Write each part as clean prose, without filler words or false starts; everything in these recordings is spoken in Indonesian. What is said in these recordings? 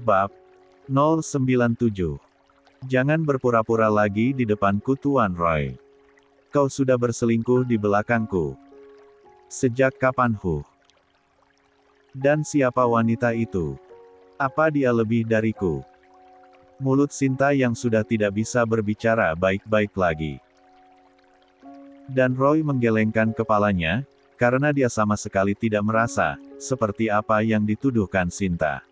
Bab 097. Jangan berpura-pura lagi di depanku Tuan Roy. Kau sudah berselingkuh di belakangku. Sejak kapan Dan siapa wanita itu? Apa dia lebih dariku? Mulut Sinta yang sudah tidak bisa berbicara baik-baik lagi. Dan Roy menggelengkan kepalanya, karena dia sama sekali tidak merasa seperti apa yang dituduhkan Sinta.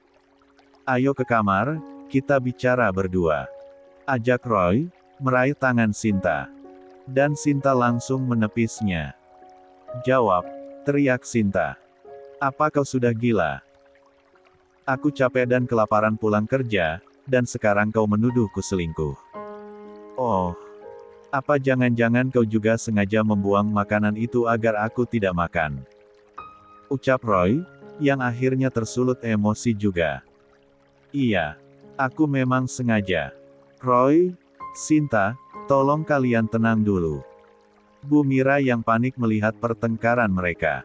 Ayo ke kamar, kita bicara berdua. Ajak Roy, meraih tangan Sinta. Dan Sinta langsung menepisnya. Jawab, teriak Sinta. Apa kau sudah gila? Aku capek dan kelaparan pulang kerja, dan sekarang kau menuduhku selingkuh. Oh, apa jangan-jangan kau juga sengaja membuang makanan itu agar aku tidak makan? Ucap Roy, yang akhirnya tersulut emosi juga. Iya, aku memang sengaja. Roy, Sinta, tolong kalian tenang dulu. Bu Mira yang panik melihat pertengkaran mereka.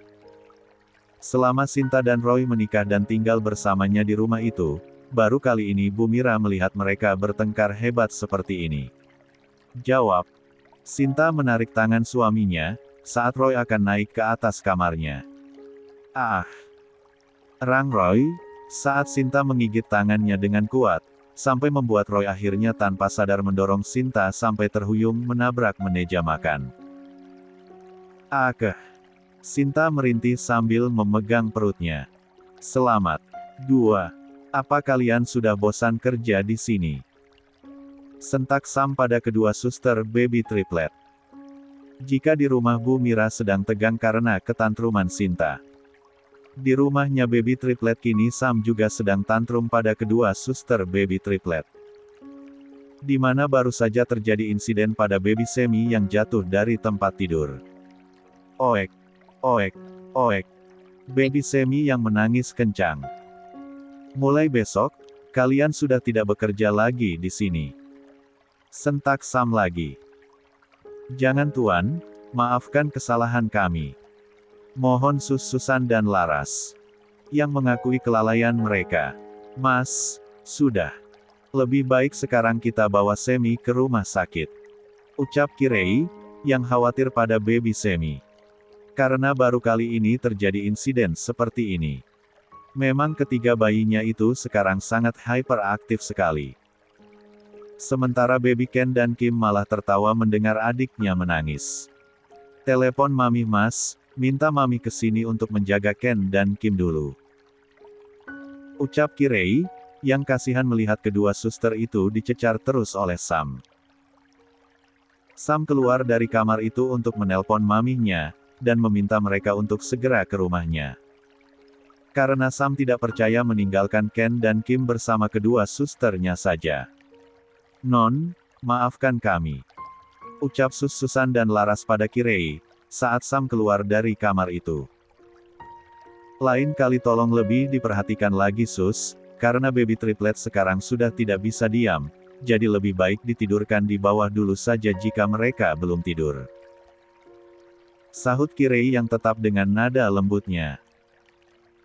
Selama Sinta dan Roy menikah dan tinggal bersamanya di rumah itu, baru kali ini Bu Mira melihat mereka bertengkar hebat seperti ini. Jawab. Sinta menarik tangan suaminya, saat Roy akan naik ke atas kamarnya. Ah! Rang Roy, saat Sinta menggigit tangannya dengan kuat, sampai membuat Roy akhirnya tanpa sadar mendorong Sinta sampai terhuyung menabrak meja makan. Akeh! Sinta merintih sambil memegang perutnya. Selamat. 2. Apa kalian sudah bosan kerja di sini? Sentak Sam pada kedua suster baby triplet. Jika di rumah Bu Mira sedang tegang karena ketantruman Sinta. Di rumahnya baby triplet kini Sam juga sedang tantrum pada kedua suster baby triplet. Di mana baru saja terjadi insiden pada baby Semi yang jatuh dari tempat tidur. Oek, oek, oek. Baby Semi yang menangis kencang. Mulai besok, kalian sudah tidak bekerja lagi di sini. Sentak Sam lagi. Jangan Tuan, maafkan kesalahan kami. Mohon Susan dan Laras. Yang mengakui kelalaian mereka. Mas, sudah. Lebih baik sekarang kita bawa Semi ke rumah sakit. Ucap Kirei, yang khawatir pada baby Semi. Karena baru kali ini terjadi insiden seperti ini. Memang ketiga bayinya itu sekarang sangat hyperaktif sekali. Sementara baby Ken dan Kim malah tertawa mendengar adiknya menangis. Telepon Mami Mas, minta Mami kesini untuk menjaga Ken dan Kim dulu. Ucap Kirei, yang kasihan melihat kedua suster itu dicecar terus oleh Sam. Sam keluar dari kamar itu untuk menelpon maminya, dan meminta mereka untuk segera ke rumahnya. Karena Sam tidak percaya meninggalkan Ken dan Kim bersama kedua susternya saja. Non, maafkan kami. Ucap Susan dan Laras pada Kirei, saat Sam keluar dari kamar itu. Lain kali tolong lebih diperhatikan lagi Sus, karena baby triplet sekarang sudah tidak bisa diam, jadi lebih baik ditidurkan di bawah dulu saja jika mereka belum tidur. Sahut Kirei yang tetap dengan nada lembutnya.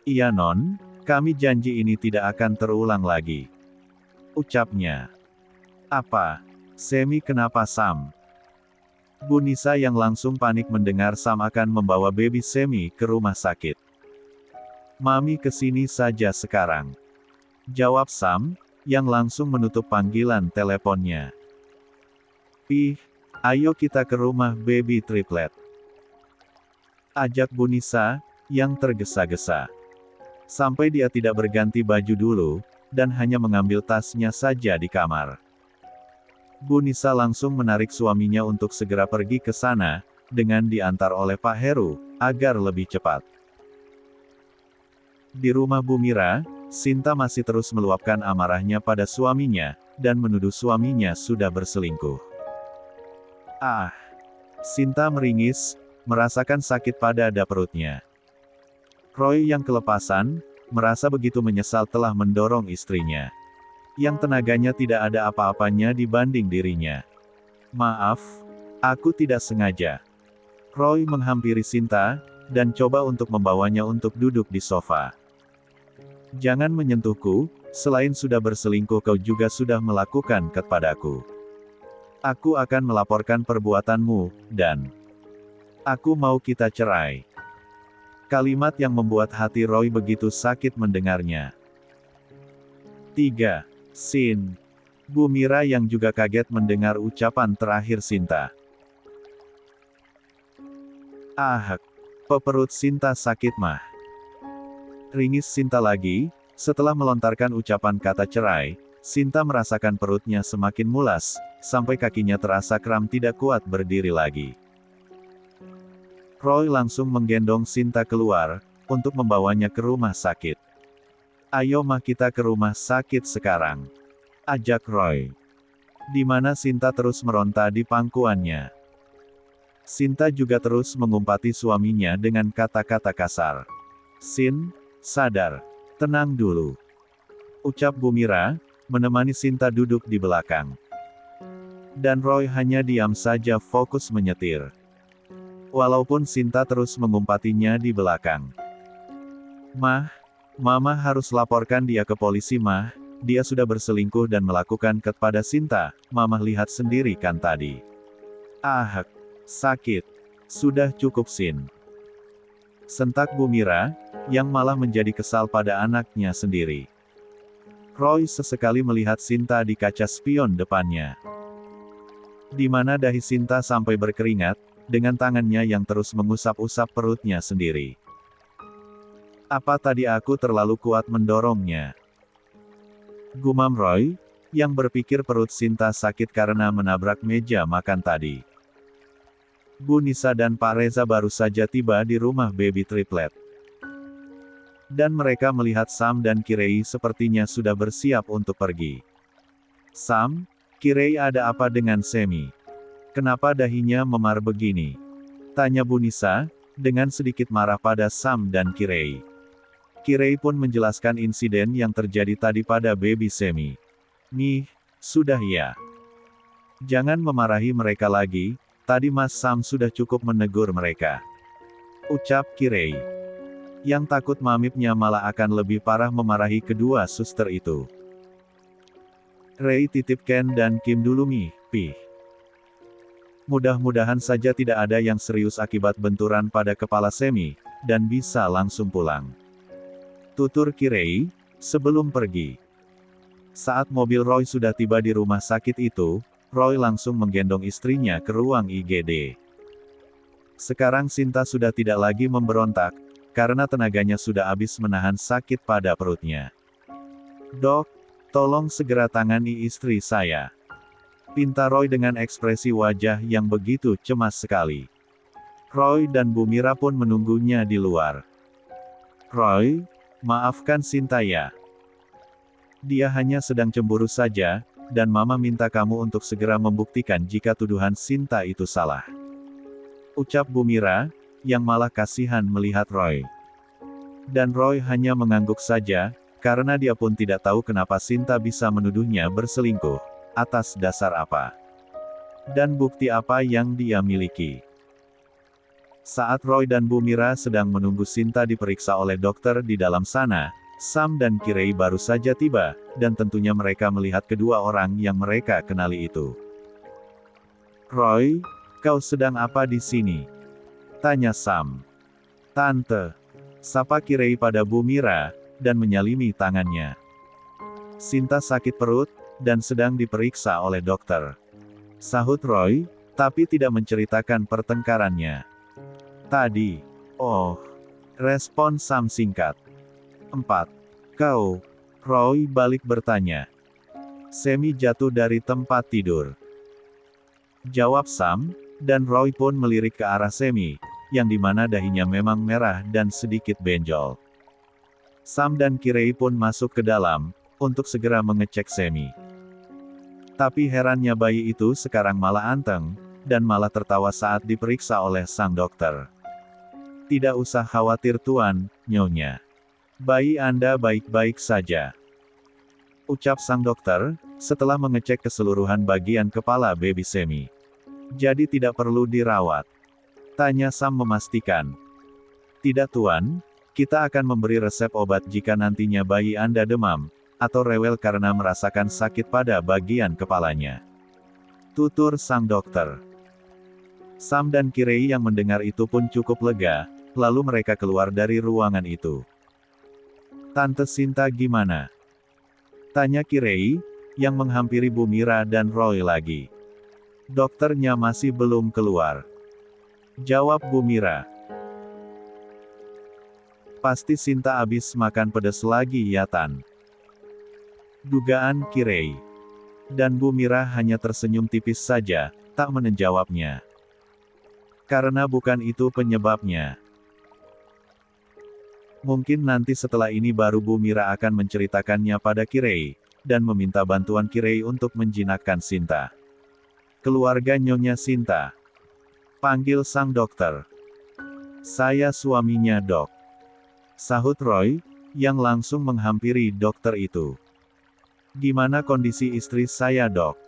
Iya Non, kami janji ini tidak akan terulang lagi. Ucapnya. Apa? Semi kenapa Sam? Bu Nisa yang langsung panik mendengar Sam akan membawa baby Semi ke rumah sakit. Mami kesini saja sekarang. Jawab Sam, yang langsung menutup panggilan teleponnya. Ih, ayo kita ke rumah baby triplet. Ajak Bu Nisa, yang tergesa-gesa. Sampai dia tidak berganti baju dulu, dan hanya mengambil tasnya saja di kamar. Bu Nisa langsung menarik suaminya untuk segera pergi ke sana, dengan diantar oleh Pak Heru, agar lebih cepat. Di rumah Bu Mira, Sinta masih terus meluapkan amarahnya pada suaminya, dan menuduh suaminya sudah berselingkuh. Ah! Sinta meringis, merasakan sakit pada dada perutnya. Roy yang kelepasan, merasa begitu menyesal telah mendorong istrinya. Yang tenaganya tidak ada apa-apanya dibanding dirinya. Maaf, aku tidak sengaja. Roy menghampiri Sinta, dan coba untuk membawanya untuk duduk di sofa. Jangan menyentuhku, Selain sudah berselingkuh kau juga sudah melakukan kepadaku. Aku akan melaporkan perbuatanmu, dan aku mau kita cerai. Kalimat yang membuat hati Roy begitu sakit mendengarnya. 3. Scene. Bu Mira yang juga kaget mendengar ucapan terakhir Sinta. Ah, perut Sinta sakit mah. Ringis Sinta lagi. Setelah melontarkan ucapan kata cerai, Sinta merasakan perutnya semakin mulas, sampai kakinya terasa kram tidak kuat berdiri lagi. Roy langsung menggendong Sinta keluar, untuk membawanya ke rumah sakit. Ayo mah kita ke rumah sakit sekarang. Ajak Roy. Di mana Sinta terus meronta di pangkuannya. Sinta juga terus mengumpati suaminya dengan kata-kata kasar. Sin, sadar. Tenang dulu. Ucap Bu Mira, menemani Sinta duduk di belakang. Dan Roy hanya diam saja fokus menyetir. Walaupun Sinta terus mengumpatinya di belakang. Mah, Mama harus laporkan dia ke polisi mah, dia sudah berselingkuh dan melakukan kepada Sinta, Mama lihat sendiri kan tadi. Ah, sakit. Sudah cukup Sin. Sentak Bu Mira, yang malah menjadi kesal pada anaknya sendiri. Roy sesekali melihat Sinta di kaca spion depannya. Di mana dahi Sinta sampai berkeringat, dengan tangannya yang terus mengusap-usap perutnya sendiri. Apa tadi aku terlalu kuat mendorongnya? Gumam Roy, yang berpikir perut Sinta sakit karena menabrak meja makan tadi. Bu Nisa dan Pak Reza baru saja tiba di rumah baby triplet. Dan mereka melihat Sam dan Kirei sepertinya sudah bersiap untuk pergi. Sam, Kirei ada apa dengan Semi? Kenapa dahinya memar begini? Tanya Bu Nisa, dengan sedikit marah pada Sam dan Kirei. Kirei pun menjelaskan insiden yang terjadi tadi pada baby Semi. Nih, sudah ya. Jangan memarahi mereka lagi, tadi Mas Sam sudah cukup menegur mereka. Ucap Kirei. Yang takut mamipnya malah akan lebih parah memarahi kedua suster itu. Rei titip Ken dan Kim dulu mi, Pih. Mudah-mudahan saja tidak ada yang serius akibat benturan pada kepala Semi, dan bisa langsung pulang. Tutur Kirei, sebelum pergi. Saat mobil Roy sudah tiba di rumah sakit itu, Roy langsung menggendong istrinya ke ruang IGD. Sekarang Sinta sudah tidak lagi memberontak, karena tenaganya sudah habis menahan sakit pada perutnya. Dok, tolong segera tangani istri saya. Pinta Roy dengan ekspresi wajah yang begitu cemas sekali. Roy dan Bu Mira pun menunggunya di luar. Roy, maafkan Sinta ya. Dia hanya sedang cemburu saja, dan Mama minta kamu untuk segera membuktikan jika tuduhan Sinta itu salah. Ucap Bu Mira, yang malah kasihan melihat Roy. Dan Roy hanya mengangguk saja, karena dia pun tidak tahu kenapa Sinta bisa menuduhnya berselingkuh, atas dasar apa. Dan bukti apa yang dia miliki. Saat Roy dan Bu Mira sedang menunggu Sinta diperiksa oleh dokter di dalam sana, Sam dan Kirei baru saja tiba, dan tentunya mereka melihat kedua orang yang mereka kenali itu. Roy, kau sedang apa di sini? Tanya Sam. Tante. Sapa Kirei pada Bu Mira, dan menyalimi tangannya. Sinta sakit perut, dan sedang diperiksa oleh dokter. Sahut Roy, tapi tidak menceritakan pertengkarannya. Tadi. Oh. Respon Sam singkat. 4. Kau. Roy balik bertanya. Semi jatuh dari tempat tidur. Jawab Sam, dan Roy pun melirik ke arah Semi, yang dimana dahinya memang merah dan sedikit benjol. Sam dan Kirei pun masuk ke dalam, untuk segera mengecek Semi. Tapi herannya bayi itu sekarang malah anteng, dan malah tertawa saat diperiksa oleh sang dokter. Tidak usah khawatir Tuan, Nyonya. Bayi Anda baik-baik saja. Ucap sang dokter, setelah mengecek keseluruhan bagian kepala baby Semi. Jadi tidak perlu dirawat. Tanya Sam memastikan. Tidak Tuan, kita akan memberi resep obat jika nantinya bayi Anda demam, atau rewel karena merasakan sakit pada bagian kepalanya. Tutur sang dokter. Sam dan Kirei yang mendengar itu pun cukup lega, lalu mereka keluar dari ruangan itu. Tante Sinta gimana? Tanya Kirei, yang menghampiri Bu Mira dan Roy lagi. Dokternya masih belum keluar. Jawab Bu Mira. Pasti Sinta abis makan pedas lagi ya Tan. Dugaan Kirei. Dan Bu Mira hanya tersenyum tipis saja, tak menjawabnya. Karena bukan itu penyebabnya. Mungkin nanti setelah ini baru Bu Mira akan menceritakannya pada Kirei, dan meminta bantuan Kirei untuk menjinakkan Sinta. Keluarga Nyonya Sinta. Panggil sang dokter. Saya suaminya Dok. Sahut Roy, yang langsung menghampiri dokter itu. Gimana kondisi istri saya Dok?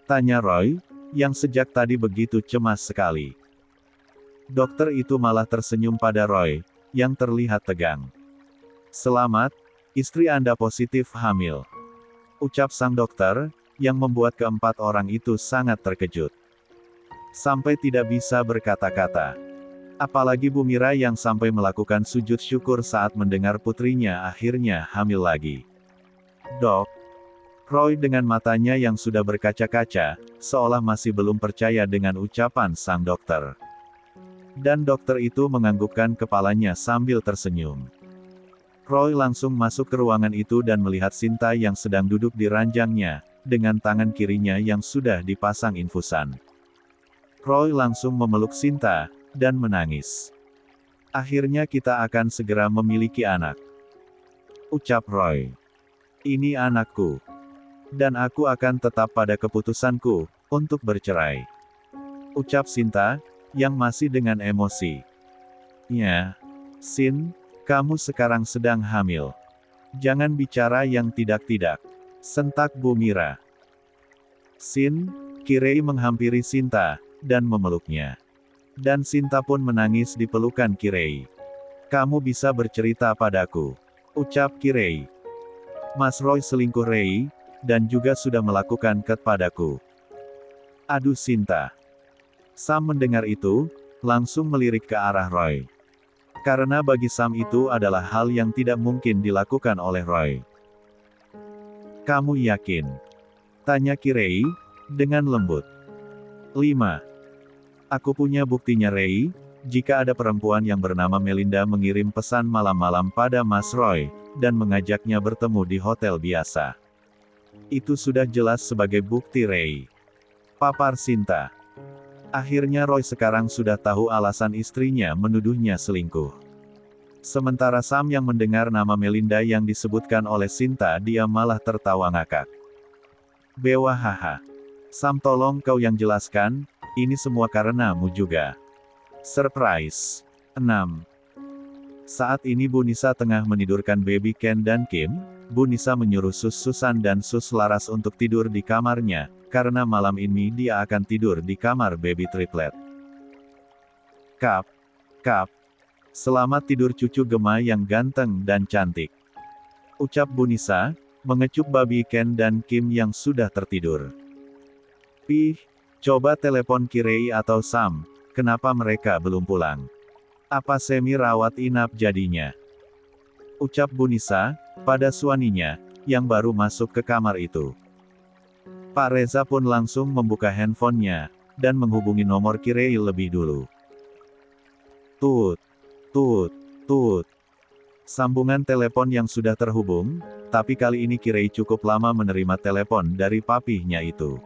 Tanya Roy, yang sejak tadi begitu cemas sekali. Dokter itu malah tersenyum pada Roy, yang terlihat tegang. Selamat, istri Anda positif hamil. Ucap sang dokter, yang membuat keempat orang itu sangat terkejut. Sampai tidak bisa berkata-kata. Apalagi Bu Mira yang sampai melakukan sujud syukur saat mendengar putrinya akhirnya hamil lagi. Dok. Roy dengan matanya yang sudah berkaca-kaca, seolah masih belum percaya dengan ucapan sang dokter. Dan dokter itu menganggukkan kepalanya sambil tersenyum. Roy langsung masuk ke ruangan itu dan melihat Sinta yang sedang duduk di ranjangnya, dengan tangan kirinya yang sudah dipasang infusan. Roy langsung memeluk Sinta, dan menangis. Akhirnya kita akan segera memiliki anak. Ucap Roy. Ini anakku. Dan aku akan tetap pada keputusanku, untuk bercerai. Ucap Sinta, yang masih dengan emosi. Ya, Sin, kamu sekarang sedang hamil. Jangan bicara yang tidak-tidak. Sentak Bu Mira. Sin, Kirei menghampiri Sinta, dan memeluknya. Dan Sinta pun menangis di pelukan Kirei. Kamu bisa bercerita padaku. Ucap Kirei. Mas Roy selingkuh Rei, dan juga sudah melakukan kepadaku. Aduh Sinta. Sam mendengar itu, langsung melirik ke arah Roy. Karena bagi Sam itu adalah hal yang tidak mungkin dilakukan oleh Roy. Kamu yakin? Tanya Kirei, dengan lembut. 5. Aku punya buktinya Rei, jika ada perempuan yang bernama Melinda mengirim pesan malam-malam pada Mas Roy, dan mengajaknya bertemu di hotel biasa. Itu sudah jelas sebagai bukti Rei. Papar Sinta. Akhirnya Roy sekarang sudah tahu alasan istrinya menuduhnya selingkuh. Sementara Sam yang mendengar nama Melinda yang disebutkan oleh Sinta dia malah tertawa ngakak. Bewa haha. Sam tolong kau yang jelaskan, ini semua karenamu juga. Surprise. 6. Saat ini Bu Nisa tengah menidurkan baby Ken dan Kim. Bu Nisa menyuruh Sus Susan dan Sus Laras untuk tidur di kamarnya, karena malam ini dia akan tidur di kamar baby triplet. Kap. Selamat tidur cucu Gema yang ganteng dan cantik. Ucap Bu Nisa, mengecup baby Ken dan Kim yang sudah tertidur. Pih, coba telepon Kirei atau Sam, kenapa mereka belum pulang? Apa semi rawat inap jadinya? Ucap Bu Nisa, pada suaminya, yang baru masuk ke kamar itu. Pak Reza pun langsung membuka handphonenya, dan menghubungi nomor Kirei lebih dulu. Tut. Sambungan telepon yang sudah terhubung, tapi kali ini Kirei cukup lama menerima telepon dari papihnya itu.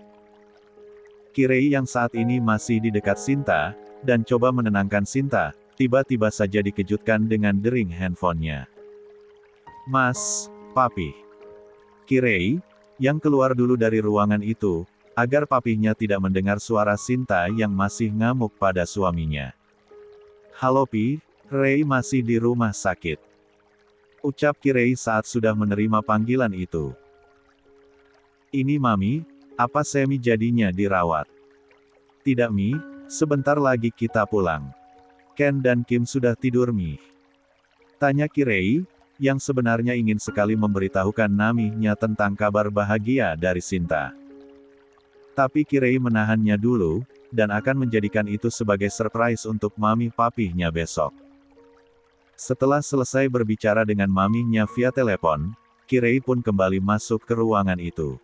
Kirei yang saat ini masih di dekat Sinta, dan coba menenangkan Sinta, tiba-tiba saja dikejutkan dengan dering handphonenya. Mas, Papih. Kirei, yang keluar dulu dari ruangan itu, agar papihnya tidak mendengar suara Sinta yang masih ngamuk pada suaminya. Halo Pi, Rei masih di rumah sakit. Ucap Kirei saat sudah menerima panggilan itu. Ini Mami, apa Semi jadinya dirawat? Tidak Mi, sebentar lagi kita pulang. Ken dan Kim sudah tidur Mi. Tanya Kirei, yang sebenarnya ingin sekali memberitahukan Nami-nya tentang kabar bahagia dari Sinta. Tapi Kirei menahannya dulu, dan akan menjadikan itu sebagai surprise untuk mami papihnya besok. Setelah selesai berbicara dengan maminya via telepon, Kirei pun kembali masuk ke ruangan itu.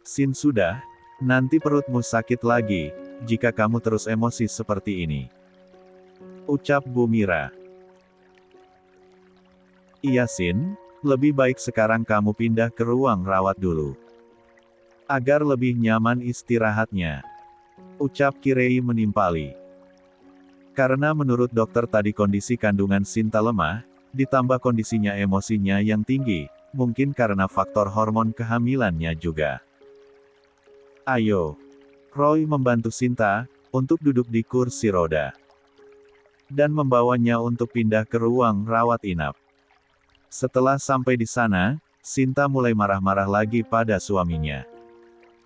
Sin sudah, nanti perutmu sakit lagi, jika kamu terus emosi seperti ini. Ucap Bu Mira. Iya Sin, lebih baik sekarang kamu pindah ke ruang rawat dulu. Agar lebih nyaman istirahatnya. Ucap Kirei menimpali. Karena menurut dokter tadi kondisi kandungan Sinta lemah, ditambah kondisinya emosinya yang tinggi, mungkin karena faktor hormon kehamilannya juga. Ayo. Roy membantu Sinta, untuk duduk di kursi roda. Dan membawanya untuk pindah ke ruang rawat inap. Setelah sampai di sana, Sinta mulai marah-marah lagi pada suaminya.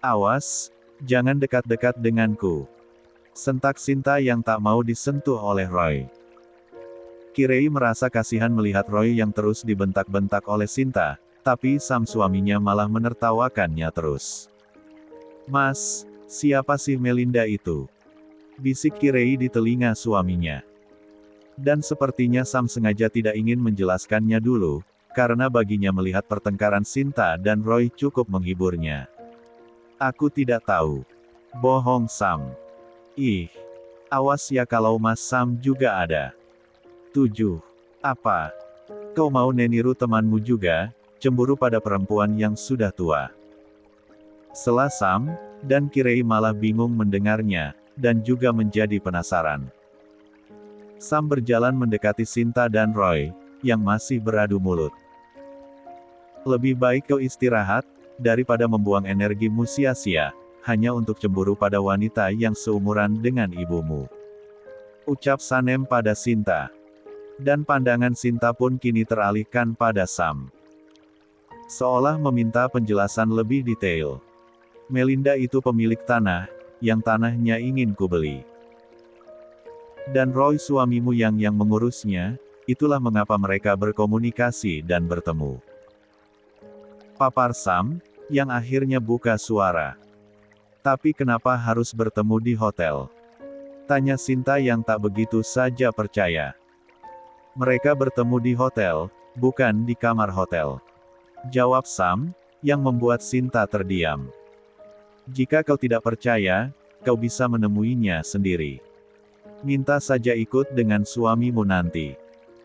Awas, jangan dekat-dekat denganku. Sentak Sinta yang tak mau disentuh oleh Roy. Kirei merasa kasihan melihat Roy yang terus dibentak-bentak oleh Sinta, tapi Sam suaminya malah menertawakannya terus. Mas, siapa sih Melinda itu? Bisik Kirei di telinga suaminya. Dan sepertinya Sam sengaja tidak ingin menjelaskannya dulu, karena baginya melihat pertengkaran Sinta dan Roy cukup menghiburnya. Aku tidak tahu. Bohong Sam. Ih, awas ya kalau Mas Sam juga ada. 7. Apa? Kau mau neniru temanmu juga, cemburu pada perempuan yang sudah tua? Sela Sam, dan Kirei malah bingung mendengarnya, dan juga menjadi penasaran. Sam berjalan mendekati Sinta dan Roy, yang masih beradu mulut. Lebih baik kau istirahat, daripada membuang energimu sia-sia, hanya untuk cemburu pada wanita yang seumuran dengan ibumu. Ucap Sanem pada Sinta. Dan pandangan Sinta pun kini teralihkan pada Sam. Seolah meminta penjelasan lebih detail. Melinda itu pemilik tanah, yang tanahnya ingin kubeli. Dan Roy suamimu yang mengurusnya, itulah mengapa mereka berkomunikasi dan bertemu. Papar Sam, yang akhirnya buka suara. Tapi kenapa harus bertemu di hotel? Tanya Sinta yang tak begitu saja percaya. Mereka bertemu di hotel, bukan di kamar hotel. Jawab Sam, yang membuat Sinta terdiam. Jika kau tidak percaya, kau bisa menemuinya sendiri. Minta saja ikut dengan suamimu nanti.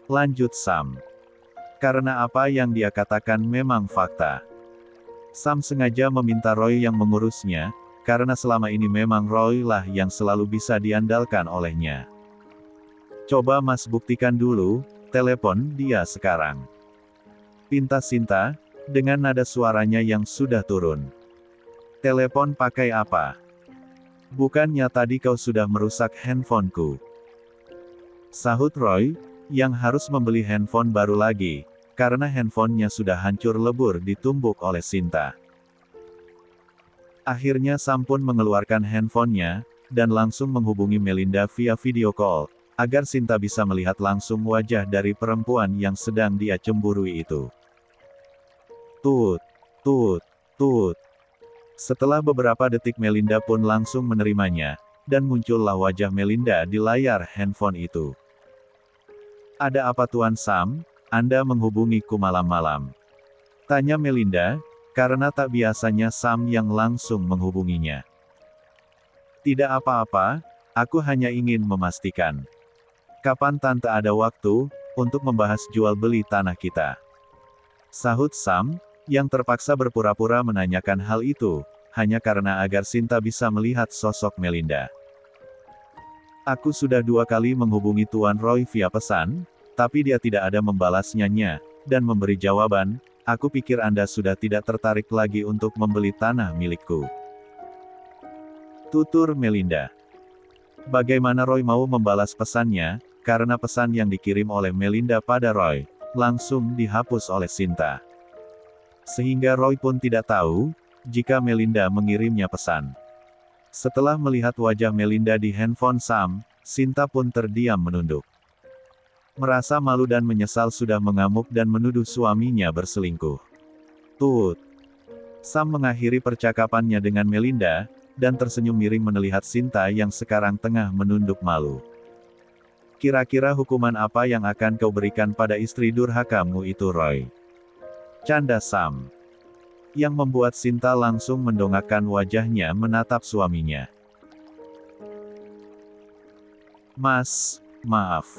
Lanjut Sam. Karena apa yang dia katakan memang fakta. Sam sengaja meminta Roy yang mengurusnya, karena selama ini memang Roy lah yang selalu bisa diandalkan olehnya. Coba Mas buktikan dulu, telepon dia sekarang. Pinta Sinta, dengan nada suaranya yang sudah turun. Telepon pakai apa? Bukannya tadi kau sudah merusak handphoneku? Sahut Roy, yang harus membeli handphone baru lagi, karena handphonenya sudah hancur lebur ditumbuk oleh Sinta. Akhirnya Sam pun mengeluarkan handphonenya, dan langsung menghubungi Melinda via video call, agar Sinta bisa melihat langsung wajah dari perempuan yang sedang dia cemburui itu. Tut, tut, tut. Setelah beberapa detik Melinda pun langsung menerimanya, dan muncullah wajah Melinda di layar handphone itu. Ada apa Tuan Sam, Anda menghubungiku malam-malam? Tanya Melinda, karena tak biasanya Sam yang langsung menghubunginya. Tidak apa-apa, aku hanya ingin memastikan. Kapan Tante ada waktu, untuk membahas jual beli tanah kita? Sahut Sam, yang terpaksa berpura-pura menanyakan hal itu, hanya karena agar Sinta bisa melihat sosok Melinda. Aku sudah 2 kali menghubungi Tuan Roy via pesan, tapi dia tidak ada membalasnya, dan memberi jawaban. Aku pikir Anda sudah tidak tertarik lagi untuk membeli tanah milikku. Tutur Melinda. Bagaimana Roy mau membalas pesannya, karena pesan yang dikirim oleh Melinda pada Roy, langsung dihapus oleh Sinta. Sehingga Roy pun tidak tahu, jika Melinda mengirimnya pesan. Setelah melihat wajah Melinda di handphone Sam, Sinta pun terdiam menunduk. Merasa malu dan menyesal sudah mengamuk dan menuduh suaminya berselingkuh. Tut. Sam mengakhiri percakapannya dengan Melinda, dan tersenyum miring melihat Sinta yang sekarang tengah menunduk malu. Kira-kira hukuman apa yang akan kau berikan pada istri durhakamu itu, Roy? Canda Sam. Yang membuat Sinta langsung mendongakkan wajahnya menatap suaminya. Mas, maaf.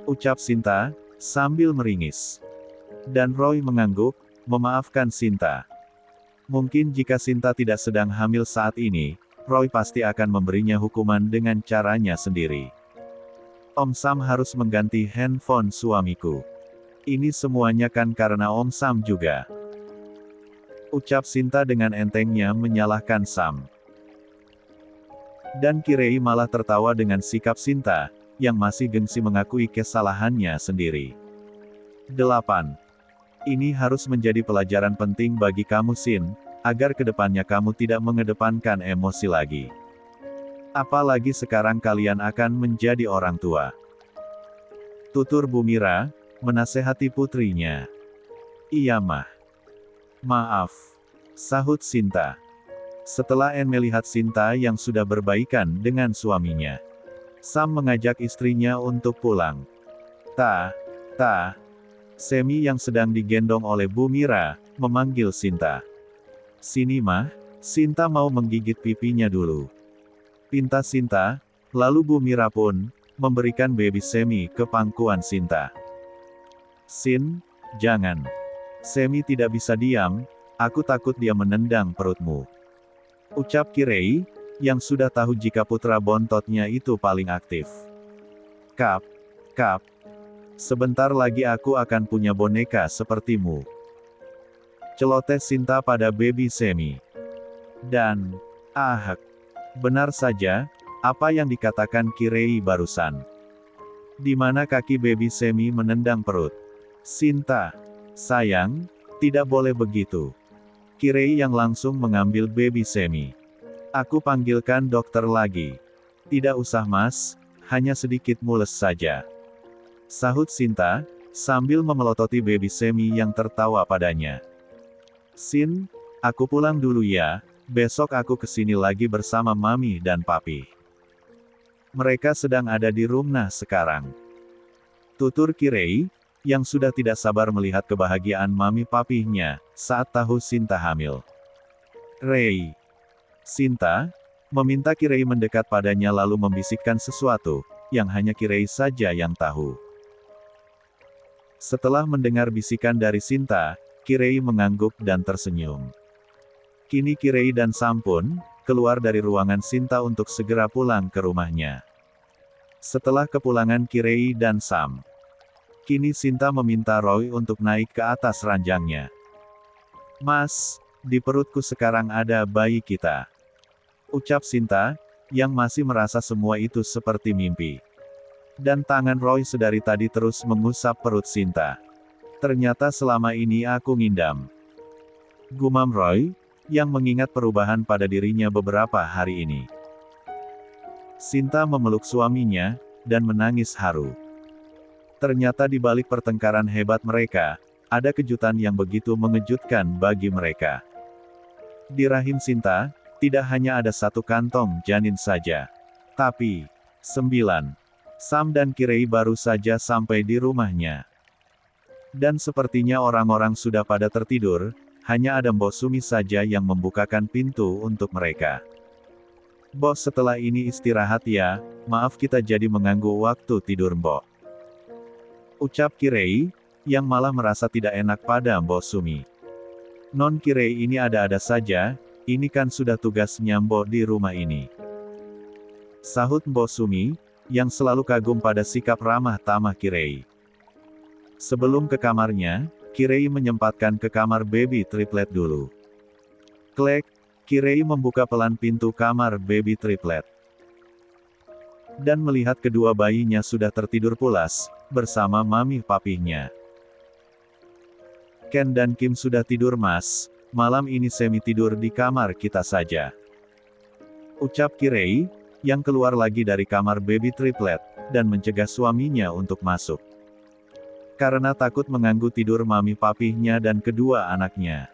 Ucap Sinta, sambil meringis. Dan Roy mengangguk, memaafkan Sinta. Mungkin jika Sinta tidak sedang hamil saat ini, Roy pasti akan memberinya hukuman dengan caranya sendiri. Om Sam harus mengganti handphone suamiku. Ini semuanya kan karena Om Sam juga. Ucap Sinta dengan entengnya menyalahkan Sam. Dan Kirei malah tertawa dengan sikap Sinta, yang masih gengsi mengakui kesalahannya sendiri. 8. Ini harus menjadi pelajaran penting bagi kamu Sin, agar kedepannya kamu tidak mengedepankan emosi lagi. Apalagi sekarang kalian akan menjadi orang tua. Tutur Bu Mira, menasehati putrinya. Iya mah. Maaf. Sahut Sinta. Setelah Anne melihat Sinta yang sudah berbaikan dengan suaminya, Sam mengajak istrinya untuk pulang. Ta. Semi yang sedang digendong oleh Bu Mira, memanggil Sinta. Sini mah, Sinta mau menggigit pipinya dulu. Pinta Sinta, lalu Bu Mira pun, memberikan baby Semi ke pangkuan Sinta. Sin, jangan. Semi tidak bisa diam, aku takut dia menendang perutmu. Ucap Kirei, yang sudah tahu jika putra bontotnya itu paling aktif. Kap. Sebentar lagi aku akan punya boneka sepertimu. Celoteh Sinta pada baby Semi. Dan, benar saja, apa yang dikatakan Kirei barusan. Di mana kaki baby Semi menendang perut. Sinta, sayang, tidak boleh begitu. Kirei yang langsung mengambil baby Semi. Aku panggilkan dokter lagi. Tidak usah mas, hanya sedikit mules saja. Sahut Sinta, sambil memelototi baby Semi yang tertawa padanya. Sin, aku pulang dulu ya, besok aku kesini lagi bersama Mami dan Papi. Mereka sedang ada di rumah sekarang. Tutur Kirei, yang sudah tidak sabar melihat kebahagiaan Mami Papinya, saat tahu Sinta hamil. Rei. Sinta, meminta Kirei mendekat padanya lalu membisikkan sesuatu, yang hanya Kirei saja yang tahu. Setelah mendengar bisikan dari Sinta, Kirei mengangguk dan tersenyum. Kini Kirei dan Sam pun, keluar dari ruangan Sinta untuk segera pulang ke rumahnya. Setelah kepulangan Kirei dan Sam, kini Sinta meminta Roy untuk naik ke atas ranjangnya. Mas, di perutku sekarang ada bayi kita. Ucap Sinta, yang masih merasa semua itu seperti mimpi. Dan tangan Roy sedari tadi terus mengusap perut Sinta. Ternyata selama ini aku ngindam. Gumam Roy, yang mengingat perubahan pada dirinya beberapa hari ini. Sinta memeluk suaminya, dan menangis haru. Ternyata di balik pertengkaran hebat mereka, ada kejutan yang begitu mengejutkan bagi mereka. Di rahim Sinta, tidak hanya ada satu kantong janin saja. Tapi, 9. Sam dan Kirei baru saja sampai di rumahnya. Dan sepertinya orang-orang sudah pada tertidur, hanya ada Mbok Sumi saja yang membukakan pintu untuk mereka. Bos setelah ini istirahat ya, maaf kita jadi mengganggu waktu tidur Mbok. Ucap Kirei, yang malah merasa tidak enak pada Mbok Sumi. Non Kirei ini ada-ada saja, ini kan sudah tugasnya Mbok di rumah ini. Sahut Mbok Sumi, yang selalu kagum pada sikap ramah tamah Kirei. Sebelum ke kamarnya, Kirei menyempatkan ke kamar baby triplet dulu. Klek, Kirei membuka pelan pintu kamar baby triplet. Dan melihat kedua bayinya sudah tertidur pulas, bersama Mami Papinya. Ken dan Kim sudah tidur mas, malam ini Semi tidur di kamar kita saja. Ucap Kirei, yang keluar lagi dari kamar baby triplet, dan mencegah suaminya untuk masuk. Karena takut mengganggu tidur mami papihnya dan kedua anaknya.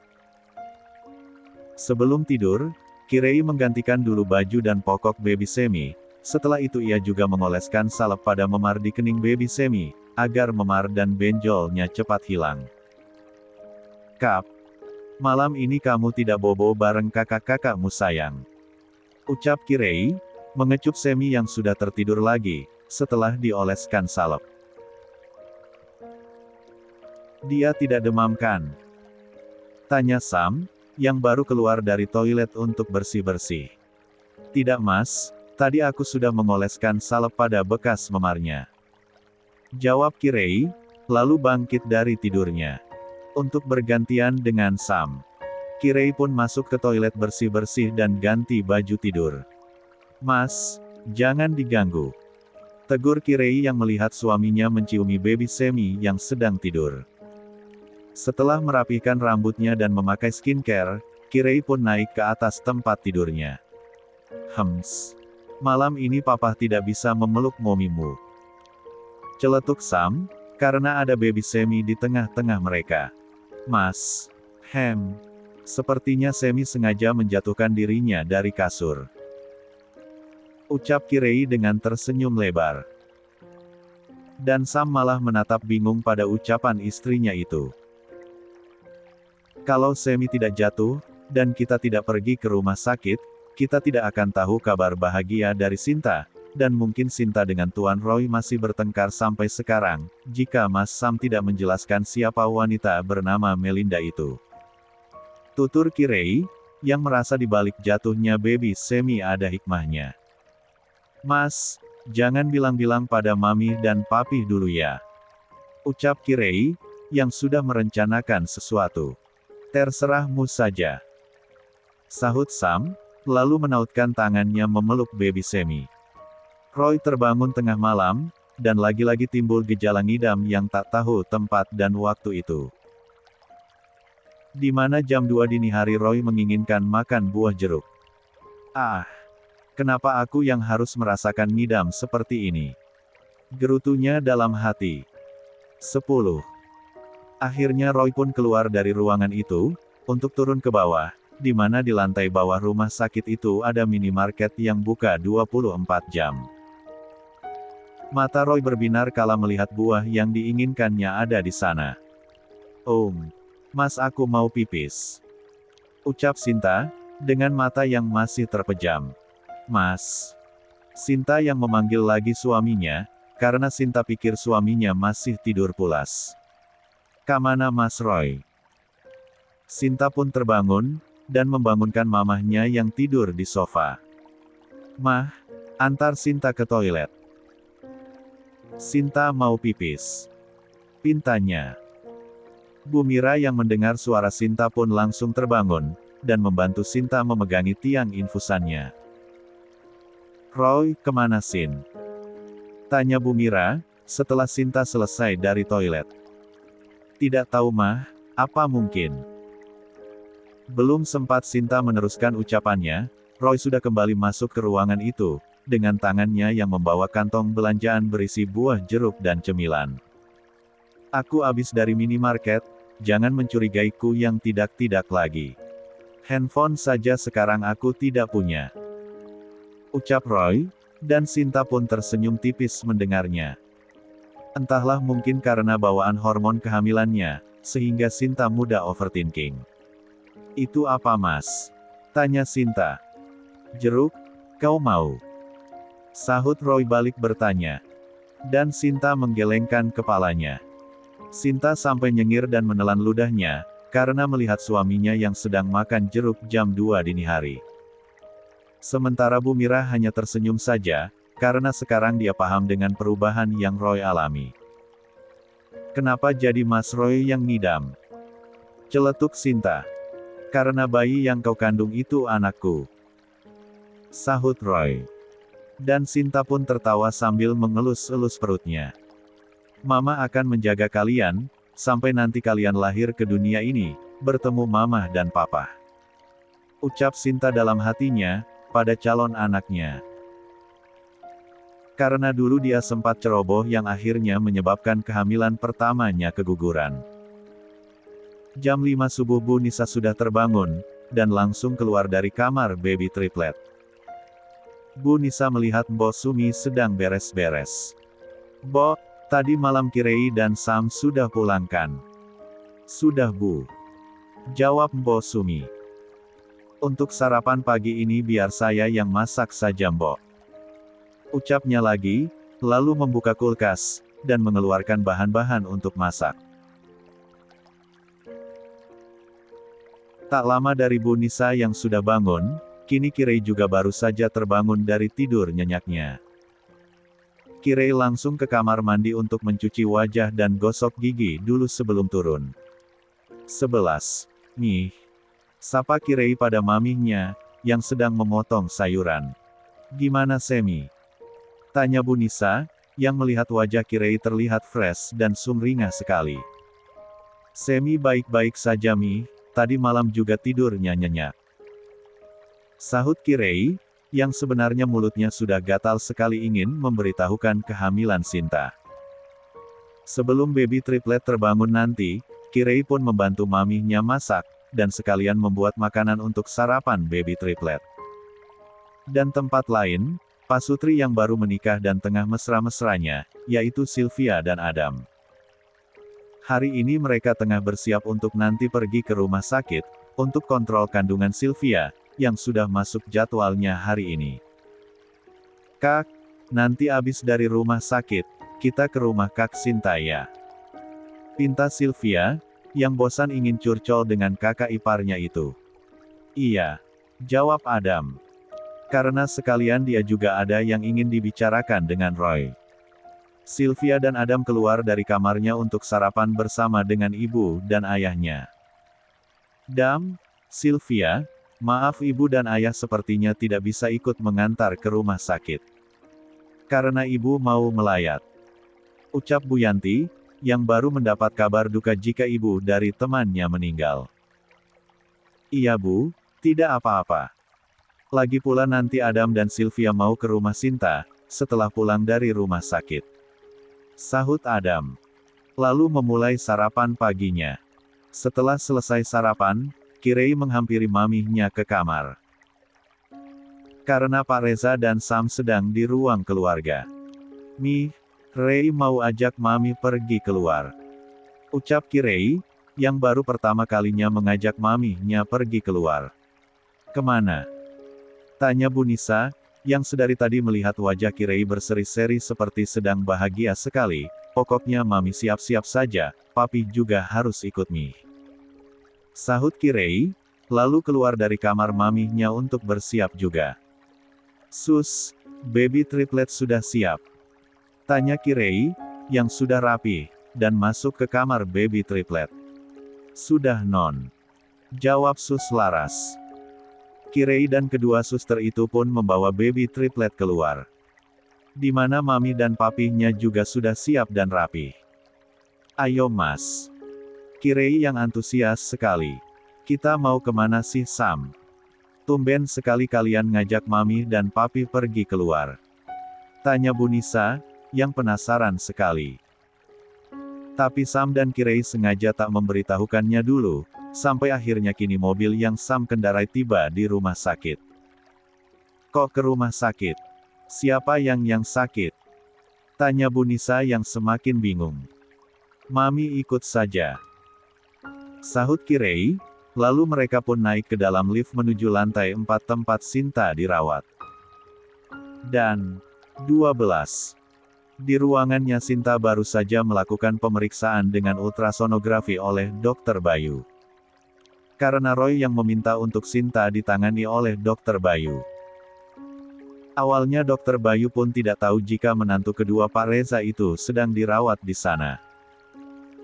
Sebelum tidur, Kirei menggantikan dulu baju dan popok baby Semi. Setelah itu ia juga mengoleskan salep pada memar di kening baby Semi, agar memar dan benjolnya cepat hilang. Kap, malam ini kamu tidak bobo bareng kakak-kakakmu sayang. Ucap Kirei, mengecup Semi yang sudah tertidur lagi, setelah dioleskan salep. Dia tidak demam kan? Tanya Sam, yang baru keluar dari toilet untuk bersih-bersih. Tidak mas, tadi aku sudah mengoleskan salep pada bekas memarnya. Jawab Kirei, lalu bangkit dari tidurnya. Untuk bergantian dengan Sam. Kirei pun masuk ke toilet bersih-bersih dan ganti baju tidur. Mas, jangan diganggu. Tegur Kirei yang melihat suaminya menciumi baby Semi yang sedang tidur. Setelah merapihkan rambutnya dan memakai skincare, Kirei pun naik ke atas tempat tidurnya. Malam ini papa tidak bisa memeluk momimu. Celetuk Sam, karena ada baby Semi di tengah-tengah mereka. Mas, sepertinya Semi sengaja menjatuhkan dirinya dari kasur. Ucap Kirei dengan tersenyum lebar. Dan Sam malah menatap bingung pada ucapan istrinya itu. Kalau Semi tidak jatuh, dan kita tidak pergi ke rumah sakit, kita tidak akan tahu kabar bahagia dari Sinta, dan mungkin Sinta dengan Tuan Roy masih bertengkar sampai sekarang, jika Mas Sam tidak menjelaskan siapa wanita bernama Melinda itu. Tutur Kirei, yang merasa di balik jatuhnya baby Semi ada hikmahnya. Mas, jangan bilang-bilang pada mami dan papi dulu ya. Ucap Kirei, yang sudah merencanakan sesuatu. Terserahmu saja. Sahut Sam, lalu menautkan tangannya memeluk baby Semi. Roy terbangun tengah malam, dan lagi-lagi timbul gejala ngidam yang tak tahu tempat dan waktu itu. Di mana jam 2 dini hari Roy menginginkan makan buah jeruk. Kenapa aku yang harus merasakan ngidam seperti ini? Gerutunya dalam hati. 10. Akhirnya Roy pun keluar dari ruangan itu, untuk turun ke bawah, di mana di lantai bawah rumah sakit itu ada minimarket yang buka 24 jam. Mata Roy berbinar kala melihat buah yang diinginkannya ada di sana. Mas aku mau pipis. Ucap Sinta, dengan mata yang masih terpejam. Mas. Sinta yang memanggil lagi suaminya, karena Sinta pikir suaminya masih tidur pulas. Kamana Mas Roy? Sinta pun terbangun, dan membangunkan mamahnya yang tidur di sofa. Mah, antar Sinta ke toilet. Sinta mau pipis. Pintanya. Bu Mira yang mendengar suara Sinta pun langsung terbangun, dan membantu Sinta memegangi tiang infusannya. Roy, kemana Sin? Tanya Bu Mira, setelah Sinta selesai dari toilet. Tidak tahu mah, apa mungkin? Belum sempat Sinta meneruskan ucapannya, Roy sudah kembali masuk ke ruangan itu, dengan tangannya yang membawa kantong belanjaan berisi buah jeruk dan cemilan. Aku habis dari minimarket, jangan mencurigaiku yang tidak-tidak lagi. Handphone saja sekarang aku tidak punya. Ucap Roy, dan Sinta pun tersenyum tipis mendengarnya. Entahlah mungkin karena bawaan hormon kehamilannya, sehingga Sinta mudah overthinking. Itu apa mas? Tanya Sinta. Jeruk, kau mau? Sahut Roy balik bertanya. Dan Sinta menggelengkan kepalanya. Sinta sampai nyengir dan menelan ludahnya, karena melihat suaminya yang sedang makan jeruk jam 2 dini hari. Sementara Bu Mira hanya tersenyum saja, karena sekarang dia paham dengan perubahan yang Roy alami. Kenapa jadi Mas Roy yang ngidam? Celetuk Sinta. Karena bayi yang kau kandung itu anakku. Sahut Roy. Dan Sinta pun tertawa sambil mengelus-elus perutnya. Mama akan menjaga kalian, sampai nanti kalian lahir ke dunia ini, bertemu Mama dan Papa. Ucap Sinta dalam hatinya, pada calon anaknya. Karena dulu dia sempat ceroboh yang akhirnya menyebabkan kehamilan pertamanya keguguran. Jam 5 subuh Bu Nisa sudah terbangun, dan langsung keluar dari kamar baby triplet. Bu Nisa melihat Mbok Sumi sedang beres-beres. "Bo, tadi malam Kirei dan Sam sudah pulang kan?" "Sudah Bu," jawab Mbok Sumi. "Untuk sarapan pagi ini biar saya yang masak saja Mbok," ucapnya lagi, lalu membuka kulkas, dan mengeluarkan bahan-bahan untuk masak. Tak lama dari Bu Nisa yang sudah bangun, kini Kirei juga baru saja terbangun dari tidur nyenyaknya. Kirei langsung ke kamar mandi untuk mencuci wajah dan gosok gigi dulu sebelum turun. 11. "Mih," sapa Kirei pada mamihnya, yang sedang memotong sayuran. "Gimana Semi?" tanya Bu Nisa, yang melihat wajah Kirei terlihat fresh dan sumringah sekali. "Semi baik-baik saja Mi, tadi malam juga tidurnya nyenyak," sahut Kirei, yang sebenarnya mulutnya sudah gatal sekali ingin memberitahukan kehamilan Sinta. Sebelum baby triplet terbangun nanti, Kirei pun membantu mamihnya masak, dan sekalian membuat makanan untuk sarapan baby triplet. Dan tempat lain, pasutri yang baru menikah dan tengah mesra-mesranya, yaitu Sylvia dan Adam. Hari ini mereka tengah bersiap untuk nanti pergi ke rumah sakit, untuk kontrol kandungan Sylvia, yang sudah masuk jadwalnya hari ini. "Kak, nanti abis dari rumah sakit, kita ke rumah Kak Sinta ya?" pinta Sylvia, yang bosan ingin curcol dengan kakak iparnya itu. "Iya," jawab Adam. Karena sekalian dia juga ada yang ingin dibicarakan dengan Roy. Sylvia dan Adam keluar dari kamarnya untuk sarapan bersama dengan ibu dan ayahnya. "Dam, Sylvia, maaf ibu dan ayah sepertinya tidak bisa ikut mengantar ke rumah sakit. Karena ibu mau melayat," ucap Bu Yanti, yang baru mendapat kabar duka jika ibu dari temannya meninggal. "Iya Bu, tidak apa-apa. Lagi pula nanti Adam dan Sylvia mau ke rumah Sinta, setelah pulang dari rumah sakit," sahut Adam. Lalu memulai sarapan paginya. Setelah selesai sarapan, Kirei menghampiri mamihnya ke kamar. Karena Pak Reza dan Sam sedang di ruang keluarga. "Mi, Rei mau ajak Mami pergi keluar," ucap Kirei, yang baru pertama kalinya mengajak mamihnya pergi keluar. "Kemana?" tanya Bu Nisa, yang sedari tadi melihat wajah Kirei berseri-seri seperti sedang bahagia sekali. "Pokoknya Mami siap-siap saja, Papi juga harus ikut Mi," sahut Kirei, lalu keluar dari kamar mamihnya untuk bersiap juga. "Sus, baby triplet sudah siap?" tanya Kirei, yang sudah rapi, dan masuk ke kamar baby triplet. "Sudah Non," jawab Sus laras. Kirei dan kedua suster itu pun membawa baby triplet keluar. Di mana Mami dan Papinya juga sudah siap dan rapi. "Ayo Mas." Kirei yang antusias sekali. "Kita mau kemana sih Sam? Tumben sekali kalian ngajak Mami dan Papi pergi keluar," tanya Bu Nisa, yang penasaran sekali. Tapi Sam dan Kirei sengaja tak memberitahukannya dulu, sampai akhirnya kini mobil yang Sam kendarai tiba di rumah sakit. "Kok ke rumah sakit? Siapa yang sakit?" tanya Bu Nisa yang semakin bingung. "Mami ikut saja," sahut Kirei, lalu mereka pun naik ke dalam lift menuju lantai 4 tempat Sinta dirawat. Dan 12. Di ruangannya Sinta baru saja melakukan pemeriksaan dengan ultrasonografi oleh Dr. Bayu. Karena Roy yang meminta untuk Sinta ditangani oleh Dr. Bayu. Awalnya Dr. Bayu pun tidak tahu jika menantu kedua Pak Reza itu sedang dirawat di sana.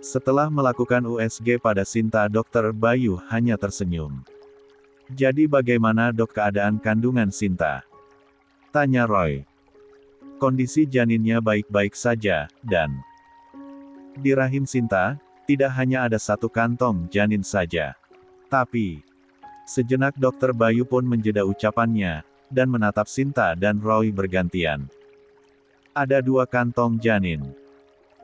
Setelah melakukan USG pada Sinta, Dr. Bayu hanya tersenyum. "Jadi bagaimana Dok keadaan kandungan Sinta?" tanya Roy. "Kondisi janinnya baik-baik saja, dan di rahim Sinta, tidak hanya ada satu kantong janin saja. Tapi..." Sejenak Dr. Bayu pun menjeda ucapannya, dan menatap Sinta dan Roy bergantian. Ada 2 kantong janin.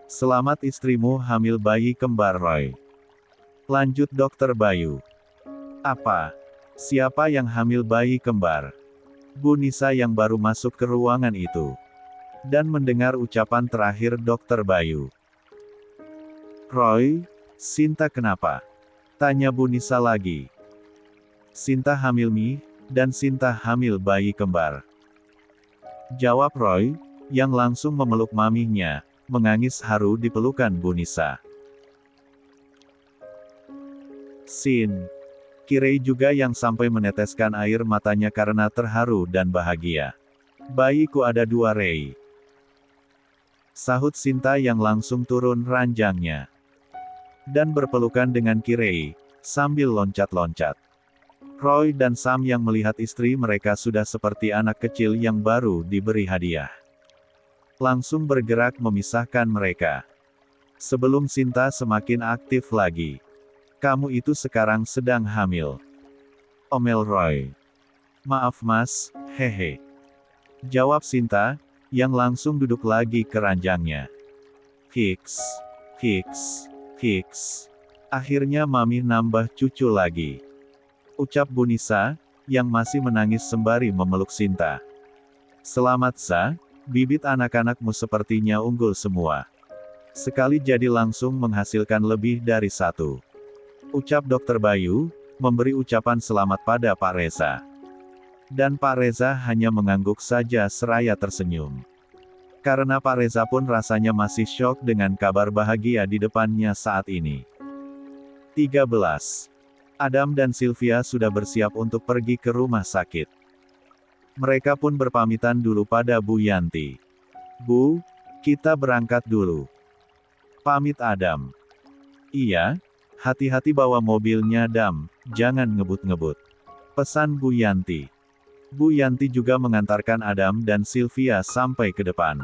Selamat istrimu hamil bayi kembar Roy. Lanjut Dokter Bayu. Apa? Siapa yang hamil bayi kembar? Bu Nisa yang baru masuk ke ruangan itu. Dan mendengar ucapan terakhir Dokter Bayu. Roy, Sinta kenapa? Tanya Bu Nisa lagi. Sinta hamil Mi, dan Sinta hamil bayi kembar. Jawab Roy, yang langsung memeluk maminya, mengangis haru di pelukan Bu Nisa. Kirei juga yang sampai meneteskan air matanya karena terharu dan bahagia. Bayiku ada 2 Rei. Sahut Sinta yang langsung turun ranjangnya. Dan berpelukan dengan Kirei, sambil loncat-loncat. Roy dan Sam yang melihat istri mereka sudah seperti anak kecil yang baru diberi hadiah. Langsung bergerak memisahkan mereka. Sebelum Sinta semakin aktif lagi. Kamu itu sekarang sedang hamil. Omel Roy. Maaf mas, hehe. Jawab Sinta, yang langsung duduk lagi ke ranjangnya. Hiks. Akhirnya mami nambah cucu lagi. Ucap Bu Nisa, yang masih menangis sembari memeluk Sinta. Selamat Sa, bibit anak-anakmu sepertinya unggul semua. Sekali jadi langsung menghasilkan lebih dari 1. Ucap Dokter Bayu, memberi ucapan selamat pada Pak Reza. Dan Pak Reza hanya mengangguk saja seraya tersenyum. Karena Pak Reza pun rasanya masih syok dengan kabar bahagia di depannya saat ini. 13. Adam dan Sylvia sudah bersiap untuk pergi ke rumah sakit. Mereka pun berpamitan dulu pada Bu Yanti. Bu, kita berangkat dulu. Pamit Adam. Iya, hati-hati bawa mobilnya Dam, jangan ngebut-ngebut. Pesan Bu Yanti. Bu Yanti juga mengantarkan Adam dan Sylvia sampai ke depan.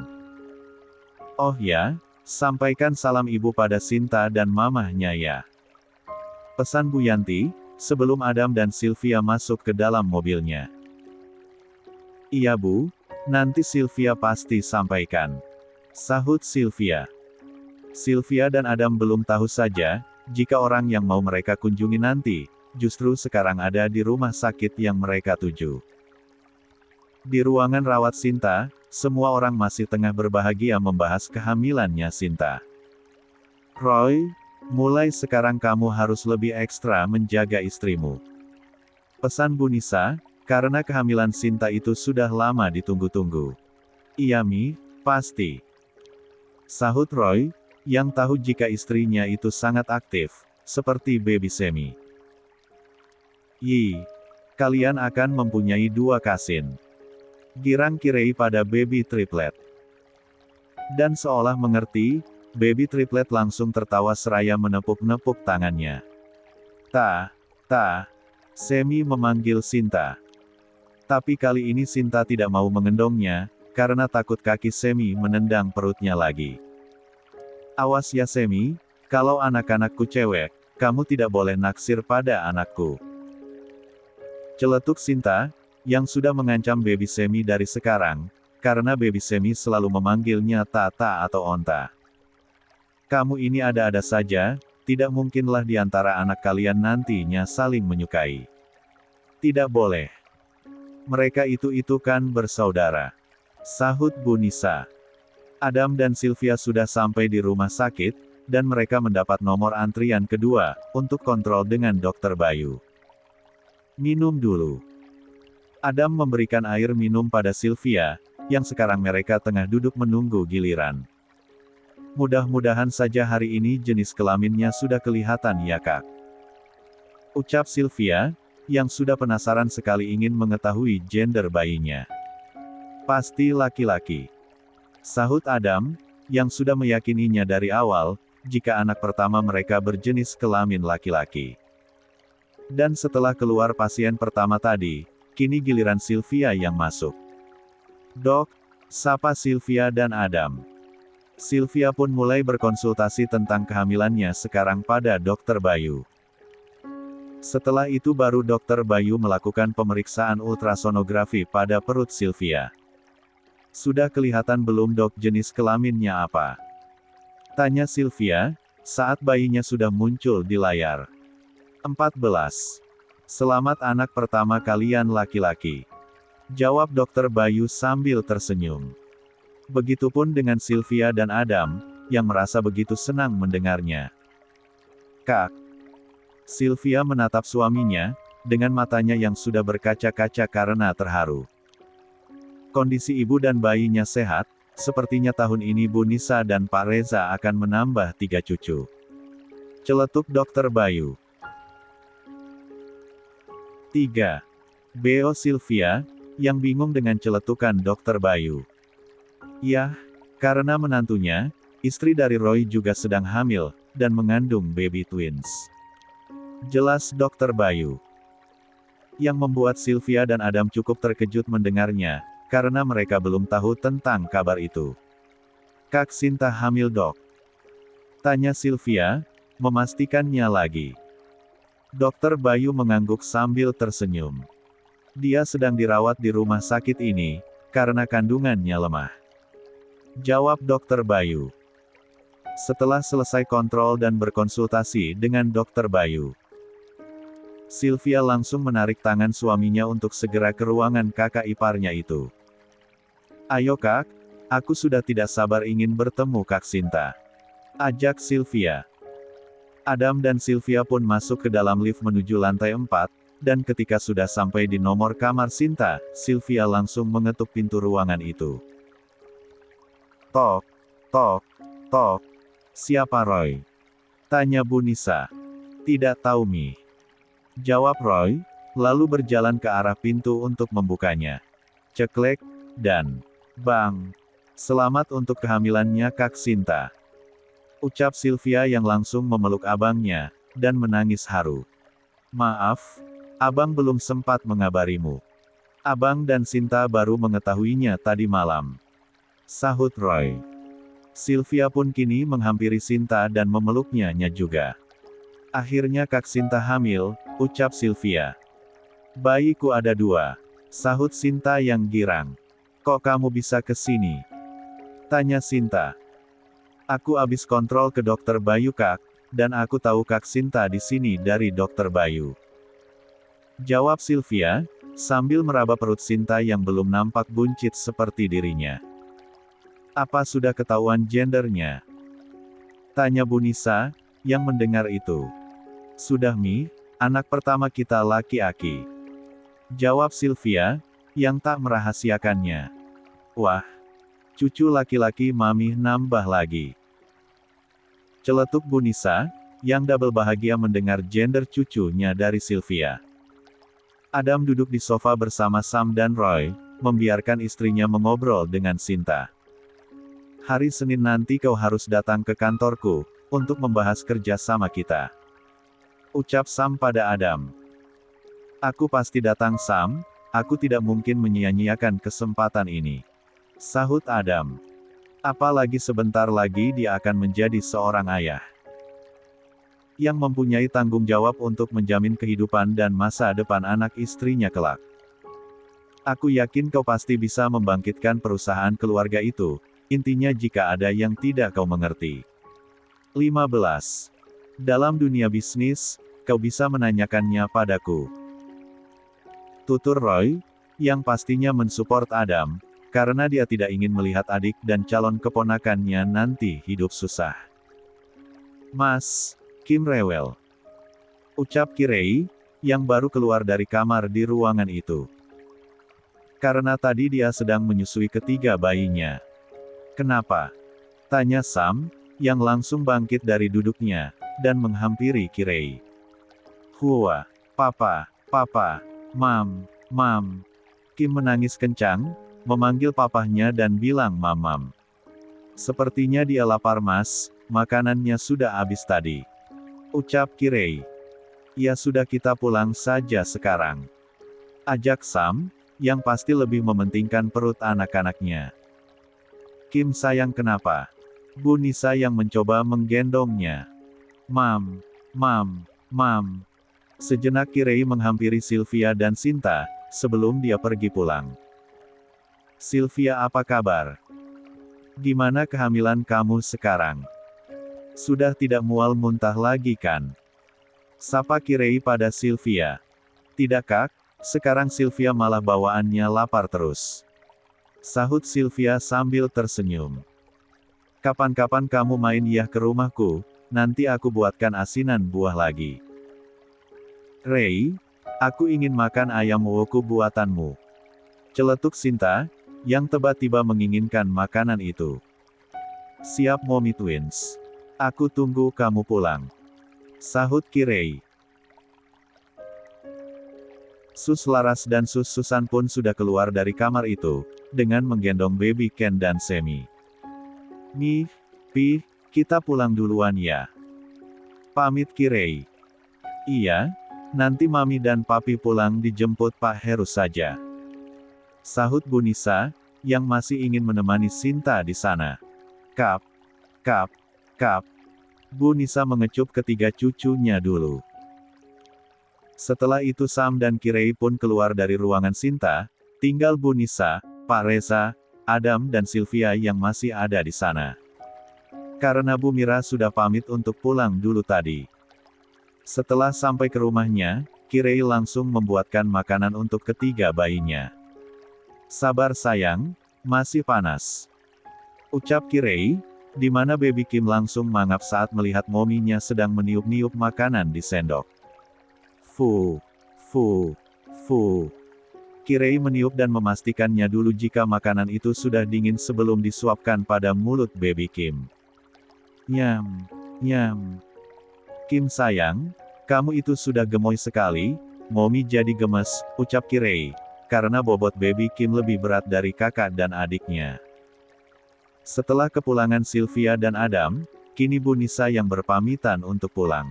Oh ya, sampaikan salam ibu pada Sinta dan mamahnya ya. Pesan Bu Yanti, sebelum Adam dan Sylvia masuk ke dalam mobilnya. Iya Bu, nanti Sylvia pasti sampaikan. Sahut Sylvia. Sylvia dan Adam belum tahu saja, jika orang yang mau mereka kunjungi nanti, justru sekarang ada di rumah sakit yang mereka tuju. Di ruangan rawat Sinta, semua orang masih tengah berbahagia membahas kehamilannya Sinta. Roy, mulai sekarang kamu harus lebih ekstra menjaga istrimu. Pesan Bu Nisa, karena kehamilan Sinta itu sudah lama ditunggu-tunggu. Iya Mi, pasti. Sahut Roy, yang tahu jika istrinya itu sangat aktif, seperti baby Semi. Kalian akan mempunyai 2 kasin. Girang Kirei pada baby triplet. Dan seolah mengerti, baby triplet langsung tertawa seraya menepuk-nepuk tangannya. Semi memanggil Sinta. Tapi kali ini Sinta tidak mau mengendongnya, karena takut kaki Semi menendang perutnya lagi. Awas ya Semi, kalau anak-anakku cewek, kamu tidak boleh naksir pada anakku. Celetuk Sinta, yang sudah mengancam baby Semi dari sekarang, karena baby Semi selalu memanggilnya Tata atau Onta. Kamu ini ada-ada saja, tidak mungkinlah di antara anak kalian nantinya saling menyukai. Tidak boleh. Mereka itu kan bersaudara. Sahut Bu Nisa. Adam dan Sylvia sudah sampai di rumah sakit, dan mereka mendapat nomor antrian kedua, untuk kontrol dengan Dokter Bayu. Minum dulu. Adam memberikan air minum pada Sylvia, yang sekarang mereka tengah duduk menunggu giliran. Mudah-mudahan saja hari ini jenis kelaminnya sudah kelihatan ya Kak. Ucap Sylvia, yang sudah penasaran sekali ingin mengetahui gender bayinya. Pasti laki-laki. Sahut Adam, yang sudah meyakininya dari awal, jika anak pertama mereka berjenis kelamin laki-laki. Dan setelah keluar pasien pertama tadi, kini giliran Sylvia yang masuk. Dok, sapa Sylvia dan Adam. Sylvia pun mulai berkonsultasi tentang kehamilannya sekarang pada Dokter Bayu. Setelah itu baru Dokter Bayu melakukan pemeriksaan ultrasonografi pada perut Sylvia. Sudah kelihatan belum dok jenis kelaminnya apa? Tanya Sylvia, saat bayinya sudah muncul di layar. 14. Selamat anak pertama kalian laki-laki. Jawab Dokter Bayu sambil tersenyum. Begitupun dengan Sylvia dan Adam, yang merasa begitu senang mendengarnya. Kak. Sylvia menatap suaminya, dengan matanya yang sudah berkaca-kaca karena terharu. Kondisi ibu dan bayinya sehat, sepertinya tahun ini Bu Nisa dan Pak Reza akan menambah 3 cucu. Celetuk Dokter Bayu. 3. Beo Sylvia, yang bingung dengan celetukan Dokter Bayu. Yah, karena menantunya, istri dari Roy juga sedang hamil, dan mengandung baby twins. Jelas Dokter Bayu. Yang membuat Sylvia dan Adam cukup terkejut mendengarnya, karena mereka belum tahu tentang kabar itu. Kak Sinta hamil dok? Tanya Sylvia, memastikannya lagi. Dokter Bayu mengangguk sambil tersenyum. Dia sedang dirawat di rumah sakit ini, karena kandungannya lemah. Jawab Dokter Bayu. Setelah selesai kontrol dan berkonsultasi dengan Dokter Bayu, Sylvia langsung menarik tangan suaminya untuk segera ke ruangan kakak iparnya itu. Ayo kak, aku sudah tidak sabar ingin bertemu Kak Sinta. Ajak Sylvia. Adam dan Sylvia pun masuk ke dalam lift menuju lantai 4, dan ketika sudah sampai di nomor kamar Sinta, Sylvia langsung mengetuk pintu ruangan itu. Tok, tok, tok. Siapa Roy? Tanya Bu Nisa. Tidak tahu Mi. Jawab Roy, lalu berjalan ke arah pintu untuk membukanya. Ceklek, dan bang. Selamat untuk kehamilannya Kak Sinta. Ucap Sylvia yang langsung memeluk abangnya, dan menangis haru. Maaf, abang belum sempat mengabarimu. Abang dan Sinta baru mengetahuinya tadi malam. Sahut Roy. Sylvia pun kini menghampiri Sinta dan memeluknya juga. Akhirnya Kak Sinta hamil, ucap Sylvia. Bayiku ada 2. Sahut Sinta yang girang. Kok kamu bisa ke sini? Tanya Sinta. Aku habis kontrol ke Dokter Bayu kak, dan aku tahu Kak Sinta di sini dari Dokter Bayu. Jawab Sylvia, sambil meraba perut Sinta yang belum nampak buncit seperti dirinya. Apa sudah ketahuan gendernya? Tanya Bu Nisa, yang mendengar itu. Sudah Mi, anak pertama kita laki-laki. Jawab Sylvia, yang tak merahasiakannya. Wah, cucu laki-laki Mami nambah lagi. Celetuk Bu Nisa, yang double bahagia mendengar gender cucunya dari Sylvia. Adam duduk di sofa bersama Sam dan Roy, membiarkan istrinya mengobrol dengan Sinta. Hari Senin nanti kau harus datang ke kantorku, untuk membahas kerja sama kita. Ucap Sam pada Adam. Aku pasti datang Sam, aku tidak mungkin menyia-nyiakan kesempatan ini. Sahut Adam. Apalagi sebentar lagi dia akan menjadi seorang ayah. Yang mempunyai tanggung jawab untuk menjamin kehidupan dan masa depan anak istrinya kelak. Aku yakin kau pasti bisa membangkitkan perusahaan keluarga itu, intinya jika ada yang tidak kau mengerti. 15. Dalam dunia bisnis, kau bisa menanyakannya padaku. Tutur Roy, yang pastinya mensupport Adam, karena dia tidak ingin melihat adik dan calon keponakannya nanti hidup susah. Mas, Kim rewel. Ucap Kirei, yang baru keluar dari kamar di ruangan itu. Karena tadi dia sedang menyusui ketiga bayinya. Kenapa? Tanya Sam, yang langsung bangkit dari duduknya, dan menghampiri Kirei. Hua, papa, mam. Kim menangis kencang, memanggil papahnya dan bilang mamam. Sepertinya dia lapar mas, makanannya sudah habis tadi. Ucap Kirei. Ya sudah kita pulang saja sekarang. Ajak Sam, yang pasti lebih mementingkan perut anak-anaknya. Kim sayang kenapa? Bu Nisa yang mencoba menggendongnya. Mam. Sejenak Kirei menghampiri Sylvia dan Sinta, sebelum dia pergi pulang. Sylvia, apa kabar? Gimana kehamilan kamu sekarang? Sudah tidak mual muntah lagi kan? Sapa Kirei pada Sylvia. Tidak Kak, sekarang Sylvia malah bawaannya lapar terus. Sahut Sylvia sambil tersenyum. Kapan-kapan kamu main ya ke rumahku, nanti aku buatkan asinan buah lagi. Rei, aku ingin makan ayam woku buatanmu. Celetuk Sinta, yang tiba-tiba menginginkan makanan itu. Siap Mommy Twins. Aku tunggu kamu pulang. Sahut Kirei. Sus Laras dan Sus Susan pun sudah keluar dari kamar itu, dengan menggendong baby Ken dan Semi. Pi, kita pulang duluan ya. Pamit Kirei. Iya, nanti Mami dan Papi pulang dijemput Pak Heru saja. Sahut Bu Nisa, yang masih ingin menemani Sinta di sana. Kap. Bu Nisa mengecup ketiga cucunya dulu. Setelah itu Sam dan Kirei pun keluar dari ruangan Sinta, tinggal Bu Nisa, Pak Reza, Adam dan Sylvia yang masih ada di sana. Karena Bu Mira sudah pamit untuk pulang dulu tadi. Setelah sampai ke rumahnya, Kirei langsung membuatkan makanan untuk ketiga bayinya. Sabar sayang, masih panas. Ucap Kirei, di mana baby Kim langsung mangap saat melihat mominya sedang meniup-niup makanan di sendok. Fu. Kirei meniup dan memastikannya dulu jika makanan itu sudah dingin sebelum disuapkan pada mulut baby Kim. Nyam. Kim sayang, kamu itu sudah gemoy sekali, Momi jadi gemes, ucap Kirei, karena bobot baby Kim lebih berat dari kakak dan adiknya. Setelah kepulangan Sylvia dan Adam, kini Bu Nisa yang berpamitan untuk pulang.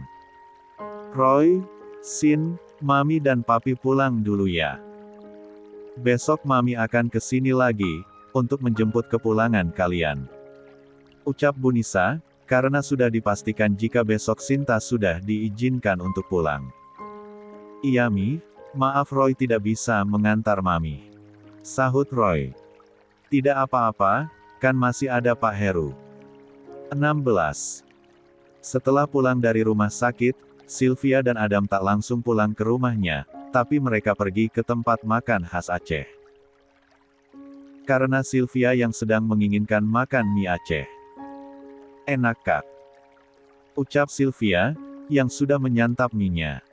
Roy, Sin, Mami dan Papi pulang dulu ya. Besok Mami akan ke sini lagi, untuk menjemput kepulangan kalian. Ucap Bu Nisa, karena sudah dipastikan jika besok Sinta sudah diizinkan untuk pulang. Iya Mi, maaf Roy tidak bisa mengantar Mami. Sahut Roy. Tidak apa-apa, kan masih ada Pak Heru. 16. Setelah pulang dari rumah sakit, Sylvia dan Adam tak langsung pulang ke rumahnya, tapi mereka pergi ke tempat makan khas Aceh. Karena Sylvia yang sedang menginginkan makan mie Aceh. Enak Kak? Ucap Sylvia, yang sudah menyantap mie-nya.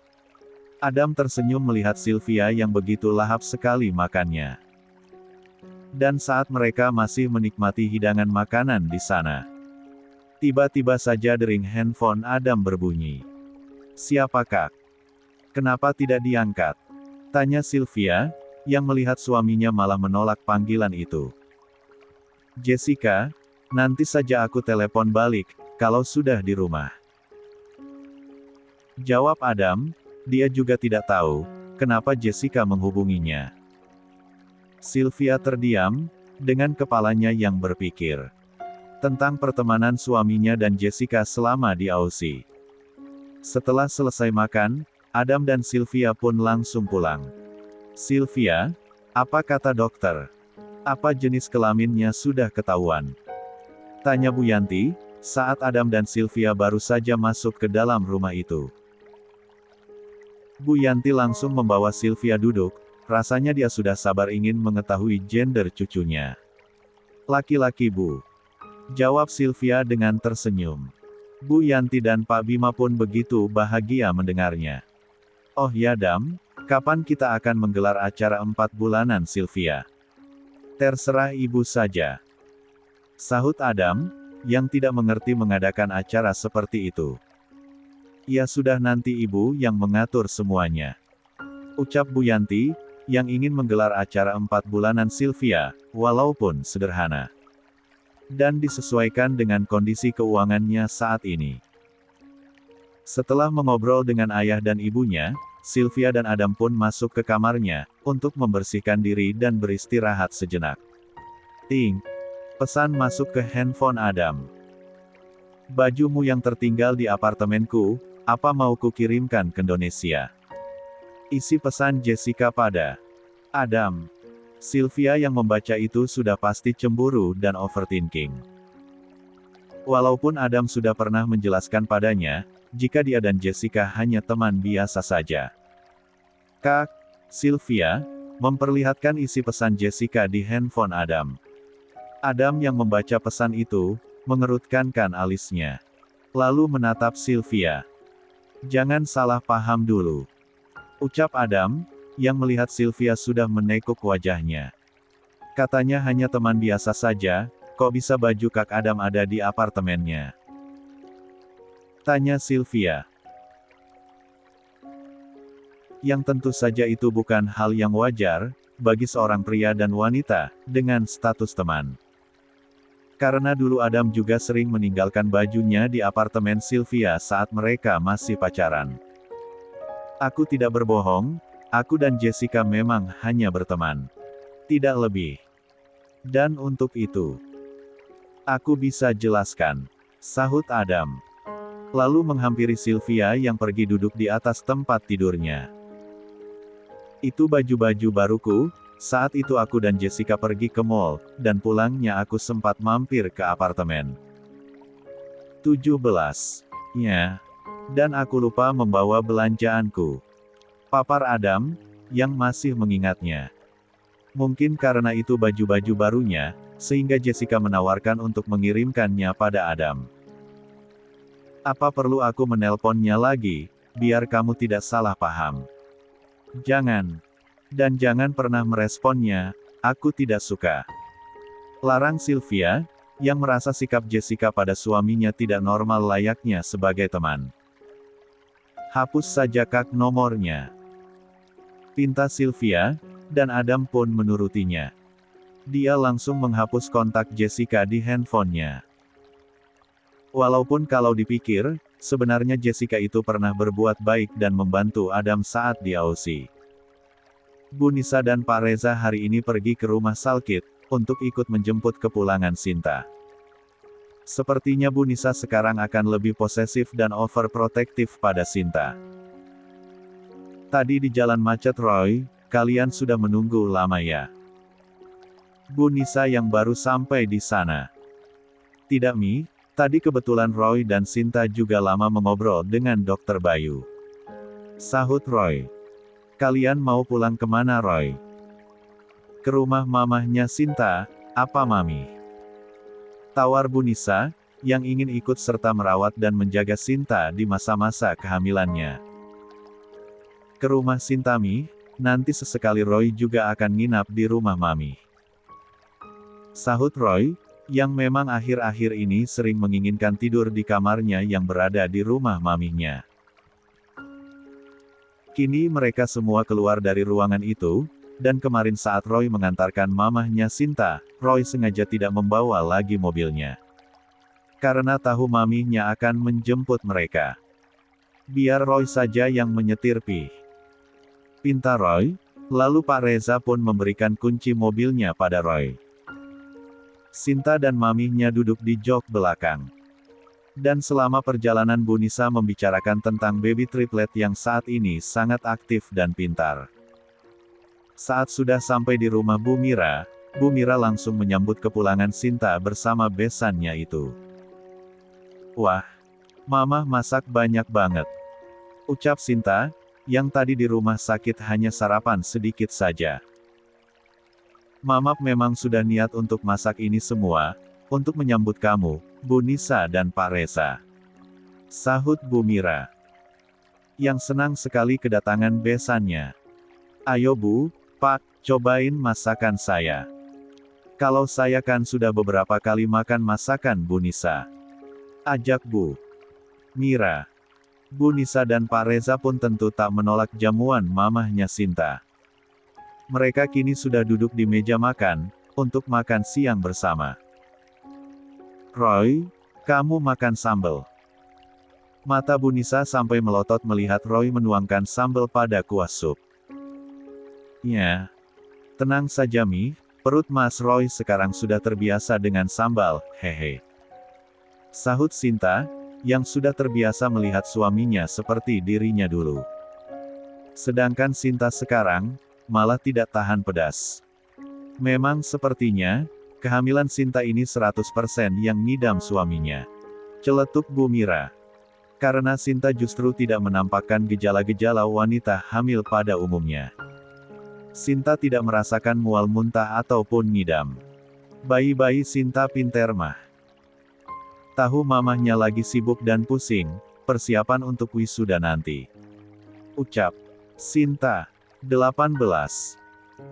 Adam tersenyum melihat Sylvia yang begitu lahap sekali makannya. Dan saat mereka masih menikmati hidangan makanan di sana, tiba-tiba saja dering handphone Adam berbunyi. Siapa Kak? Kenapa tidak diangkat? Tanya Sylvia, yang melihat suaminya malah menolak panggilan itu. Jessica, nanti saja aku telepon balik, kalau sudah di rumah. Jawab Adam, dia juga tidak tahu, kenapa Jessica menghubunginya. Sylvia terdiam, dengan kepalanya yang berpikir tentang pertemanan suaminya dan Jessica selama di Aussie. Setelah selesai makan, Adam dan Sylvia pun langsung pulang. Sylvia, apa kata dokter? Apa jenis kelaminnya sudah ketahuan? Tanya Bu Yanti, saat Adam dan Sylvia baru saja masuk ke dalam rumah itu. Bu Yanti langsung membawa Sylvia duduk, rasanya dia sudah sabar ingin mengetahui gender cucunya. Laki-laki Bu. Jawab Sylvia dengan tersenyum. Bu Yanti dan Pak Bima pun begitu bahagia mendengarnya. Oh ya Dam, kapan kita akan menggelar acara 4 bulanan Sylvia? Terserah ibu saja. Sahut Adam, yang tidak mengerti mengadakan acara seperti itu. Ya sudah nanti ibu yang mengatur semuanya. Ucap Bu Yanti, yang ingin menggelar acara 4 bulanan Sylvia, walaupun sederhana. Dan disesuaikan dengan kondisi keuangannya saat ini. Setelah mengobrol dengan ayah dan ibunya, Sylvia dan Adam pun masuk ke kamarnya, untuk membersihkan diri dan beristirahat sejenak. Ting! Pesan masuk ke handphone Adam. Bajumu yang tertinggal di apartemenku, apa mau kukirimkan ke Indonesia? Isi pesan Jessica pada Adam. Sylvia yang membaca itu sudah pasti cemburu dan overthinking. Walaupun Adam sudah pernah menjelaskan padanya, jika dia dan Jessica hanya teman biasa saja. Kak, Sylvia, memperlihatkan isi pesan Jessica di handphone Adam. Adam yang membaca pesan itu, mengerutkan alisnya. Lalu menatap Sylvia. Jangan salah paham dulu. Ucap Adam, yang melihat Sylvia sudah menekuk wajahnya. Katanya hanya teman biasa saja, kok bisa baju Kak Adam ada di apartemennya? Tanya Sylvia. Yang tentu saja itu bukan hal yang wajar, bagi seorang pria dan wanita, dengan status teman. Karena dulu Adam juga sering meninggalkan bajunya di apartemen Sylvia saat mereka masih pacaran. Aku tidak berbohong, aku dan Jessica memang hanya berteman. Tidak lebih. Dan untuk itu, aku bisa jelaskan, sahut Adam. Lalu menghampiri Sylvia yang pergi duduk di atas tempat tidurnya. Itu baju-baju baruku, saat itu aku dan Jessica pergi ke mall, dan pulangnya aku sempat mampir ke apartemen. 17. Ya. Dan aku lupa membawa belanjaanku. Papar Adam, yang masih mengingatnya. Mungkin karena itu baju-baju barunya, sehingga Jessica menawarkan untuk mengirimkannya pada Adam. Apa perlu aku menelponnya lagi, biar kamu tidak salah paham? Jangan. Dan jangan pernah meresponnya, aku tidak suka. Larang Sylvia, yang merasa sikap Jessica pada suaminya tidak normal layaknya sebagai teman. Hapus saja Kak nomornya. Pinta Sylvia, dan Adam pun menurutinya. Dia langsung menghapus kontak Jessica di handphonenya. Walaupun kalau dipikir, sebenarnya Jessica itu pernah berbuat baik dan membantu Adam saat di Aussie. Bu Nisa dan Pak Reza hari ini pergi ke rumah sakit, untuk ikut menjemput kepulangan Sinta. Sepertinya Bu Nisa sekarang akan lebih posesif dan overprotektif pada Sinta. Tadi di jalan macet Roy, kalian sudah menunggu lama ya? Bu Nisa yang baru sampai di sana. Tidak Mi, tadi kebetulan Roy dan Sinta juga lama mengobrol dengan Dokter Bayu. Sahut Roy. Kalian mau pulang kemana Roy? Ke rumah mamahnya Sinta, apa Mami? Tawar Bu Nisa, yang ingin ikut serta merawat dan menjaga Sinta di masa-masa kehamilannya. Ke rumah Sinta Mi, nanti sesekali Roy juga akan nginap di rumah Mami. Sahut Roy, yang memang akhir-akhir ini sering menginginkan tidur di kamarnya yang berada di rumah maminya. Kini mereka semua keluar dari ruangan itu, dan kemarin saat Roy mengantarkan mamahnya Sinta, Roy sengaja tidak membawa lagi mobilnya. Karena tahu maminya akan menjemput mereka. Biar Roy saja yang menyetir pinta Roy, lalu Pak Reza pun memberikan kunci mobilnya pada Roy. Sinta dan maminya duduk di jok belakang. Dan selama perjalanan Bu Nisa membicarakan tentang baby triplet yang saat ini sangat aktif dan pintar. Saat sudah sampai di rumah Bu Mira langsung menyambut kepulangan Sinta bersama besannya itu. Wah, Mama masak banyak banget. Ucap Sinta, yang tadi di rumah sakit hanya sarapan sedikit saja. Mama memang sudah niat untuk masak ini semua, untuk menyambut kamu, Bu Nisa dan Pak Reza. Sahut Bu Mira. Yang senang sekali kedatangan besannya. Ayo Bu, Pak, cobain masakan saya. Kalau saya kan sudah beberapa kali makan masakan Bu Nisa. Ajak Bu Mira. Bu Nisa dan Pak Reza pun tentu tak menolak jamuan mamahnya Sinta. Mereka kini sudah duduk di meja makan, untuk makan siang bersama. Roy, kamu makan sambal. Mata Bu Nisa sampai melotot melihat Roy menuangkan sambal pada kuah sup. Ya. Tenang saja Mi, perut Mas Roy sekarang sudah terbiasa dengan sambal, hehe. Sahut Sinta, yang sudah terbiasa melihat suaminya seperti dirinya dulu. Sedangkan Sinta sekarang, malah tidak tahan pedas. Memang sepertinya, kehamilan Sinta ini 100% yang ngidam suaminya. Celetuk Bu Mira. Karena Sinta justru tidak menampakkan gejala-gejala wanita hamil pada umumnya. Sinta tidak merasakan mual muntah ataupun ngidam. Bayi-bayi Sinta pinter mah. Tahu mamahnya lagi sibuk dan pusing, persiapan untuk wisuda nanti. Ucap Sinta. 18.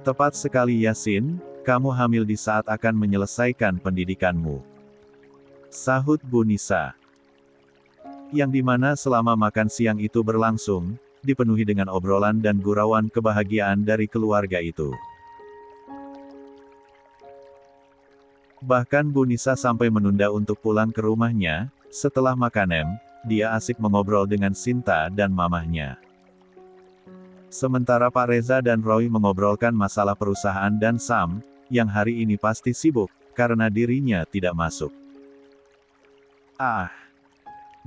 Tepat sekali Yasin, kamu hamil di saat akan menyelesaikan pendidikanmu. Sahut Bu Nisa. Yang dimana selama makan siang itu berlangsung, dipenuhi dengan obrolan dan gurauan kebahagiaan dari keluarga itu. Bahkan Bu Nisa sampai menunda untuk pulang ke rumahnya, setelah makan dia asik mengobrol dengan Sinta dan mamahnya. Sementara Pak Reza dan Roy mengobrolkan masalah perusahaan dan Sam, yang hari ini pasti sibuk, karena dirinya tidak masuk.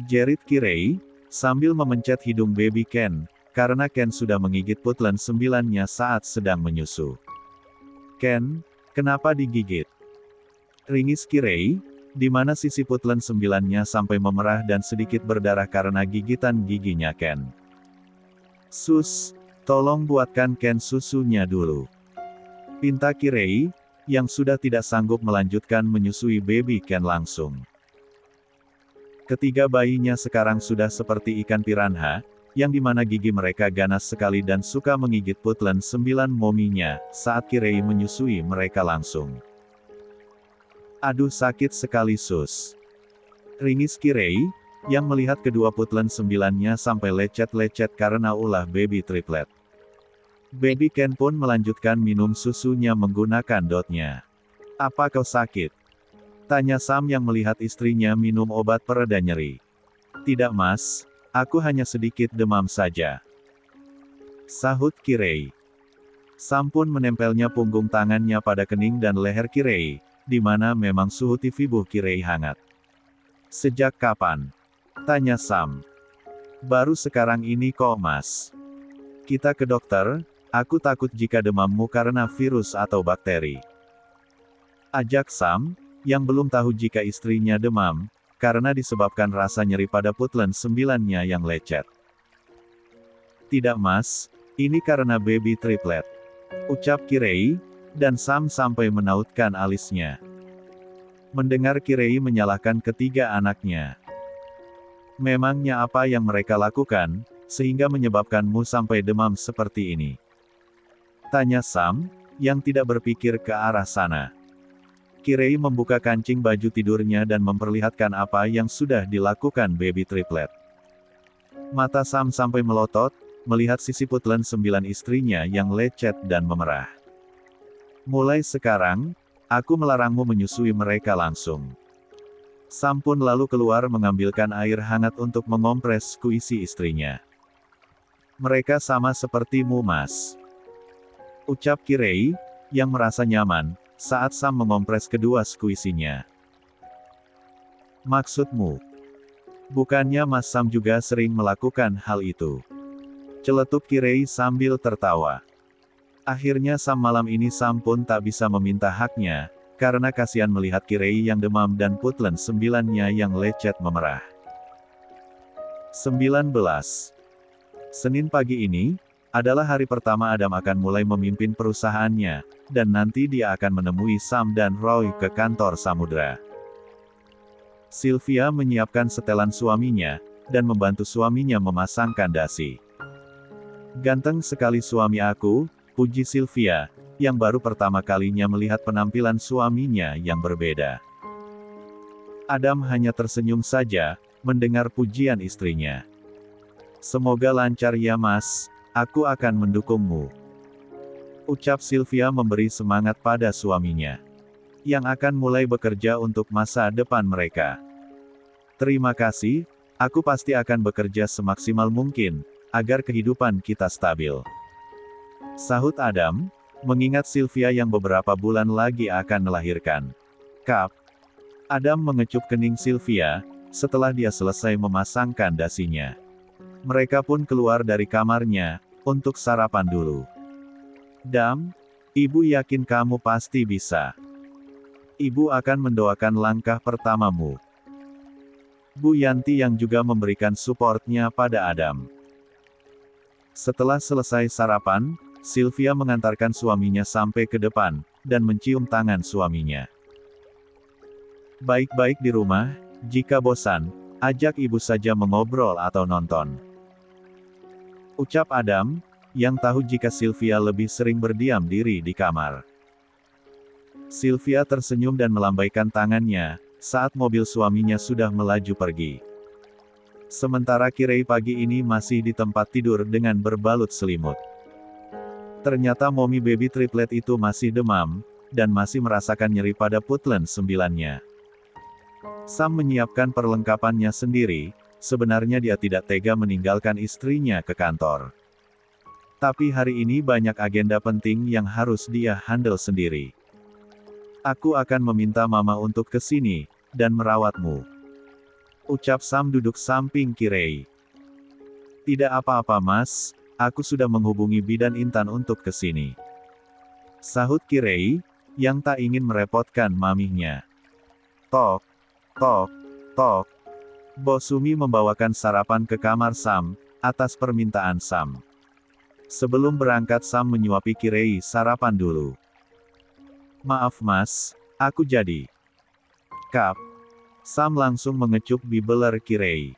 Jerit Kirei, sambil memencet hidung baby Ken, karena Ken sudah menggigit putlen 9-nya saat sedang menyusu. Ken, kenapa digigit? Ringis Kirei, di mana sisi putlen 9-nya sampai memerah dan sedikit berdarah karena gigitan giginya Ken. Sus, tolong buatkan Ken susunya dulu. Pinta Kirei, yang sudah tidak sanggup melanjutkan menyusui baby Ken langsung. Ketiga bayinya sekarang sudah seperti ikan piranha, yang dimana gigi mereka ganas sekali dan suka menggigit putlen 9 mominya, saat Kirei menyusui mereka langsung. Aduh sakit sekali sus. Ringis Kirei, yang melihat kedua putlen 9-nya sampai lecet-lecet karena ulah baby triplet. Baby Ken pun melanjutkan minum susunya menggunakan dotnya. Apa kau sakit? Tanya Sam yang melihat istrinya minum obat pereda nyeri. Tidak mas, aku hanya sedikit demam saja. Sahut Kirei. Sam pun menempelnya punggung tangannya pada kening dan leher Kirei, di mana memang suhu tubuh Kirei hangat. Sejak kapan? Tanya Sam. Baru sekarang ini kok mas. Kita ke dokter, aku takut jika demammu karena virus atau bakteri. Ajak Sam, yang belum tahu jika istrinya demam, karena disebabkan rasa nyeri pada putlen 9-nya yang lecet. Tidak mas, ini karena baby triplet. Ucap Kirei, dan Sam sampai menautkan alisnya. Mendengar Kirei menyalahkan ketiga anaknya. Memangnya apa yang mereka lakukan, sehingga menyebabkanmu sampai demam seperti ini? Tanya Sam, yang tidak berpikir ke arah sana. Kirei membuka kancing baju tidurnya dan memperlihatkan apa yang sudah dilakukan baby triplet. Mata Sam sampai melotot, melihat sisi putlen 9 istrinya yang lecet dan memerah. Mulai sekarang, aku melarangmu menyusui mereka langsung. Sam pun lalu keluar mengambilkan air hangat untuk mengompres kuisi istrinya. Mereka sama sepertimu mas. Ucap Kirei, yang merasa nyaman, saat Sam mengompres kedua skuisinya. Maksudmu? Bukannya Mas Sam juga sering melakukan hal itu? Celetuk Kirei sambil tertawa. Akhirnya Sam malam ini Sam pun tak bisa meminta haknya, karena kasihan melihat Kirei yang demam dan putlen 9-nya yang lecet memerah. 19. Senin pagi ini, adalah hari pertama Adam akan mulai memimpin perusahaannya, dan nanti dia akan menemui Sam dan Roy ke kantor Samudra. Sylvia menyiapkan setelan suaminya, dan membantu suaminya memasangkan dasi. Ganteng sekali suami aku, puji Sylvia, yang baru pertama kalinya melihat penampilan suaminya yang berbeda. Adam hanya tersenyum saja, mendengar pujian istrinya. Semoga lancar ya mas, aku akan mendukungmu. Ucap Sylvia memberi semangat pada suaminya. Yang akan mulai bekerja untuk masa depan mereka. Terima kasih, aku pasti akan bekerja semaksimal mungkin, agar kehidupan kita stabil. Sahut Adam, mengingat Sylvia yang beberapa bulan lagi akan melahirkan. Kap. Adam mengecup kening Sylvia, setelah dia selesai memasangkan dasinya. Mereka pun keluar dari kamarnya, untuk sarapan dulu. Dam, Ibu yakin kamu pasti bisa. Ibu akan mendoakan langkah pertamamu. Bu Yanti yang juga memberikan suportnya pada Adam. Setelah selesai sarapan, Sylvia mengantarkan suaminya sampai ke depan, dan mencium tangan suaminya. Baik-baik di rumah, jika bosan, ajak ibu saja mengobrol atau nonton. Ucap Adam, yang tahu jika Sylvia lebih sering berdiam diri di kamar. Sylvia tersenyum dan melambaikan tangannya, saat mobil suaminya sudah melaju pergi. Sementara Kirei pagi ini masih di tempat tidur dengan berbalut selimut. Ternyata mommy baby triplet itu masih demam, dan masih merasakan nyeri pada putlen sembilannya. Sam menyiapkan perlengkapannya sendiri, sebenarnya dia tidak tega meninggalkan istrinya ke kantor. Tapi hari ini banyak agenda penting yang harus dia handle sendiri. Aku akan meminta mama untuk ke sini, dan merawatmu. Ucap Sam duduk samping Kirei. Tidak apa-apa mas, aku sudah menghubungi Bidan Intan untuk ke sini. Sahut Kirei, yang tak ingin merepotkan maminya. Tok, tok, tok. Bosumi membawakan sarapan ke kamar Sam, atas permintaan Sam. Sebelum berangkat Sam menyuapi Kirei sarapan dulu. Maaf mas, aku jadi. Kap. Sam langsung mengecup bibeler Kirei.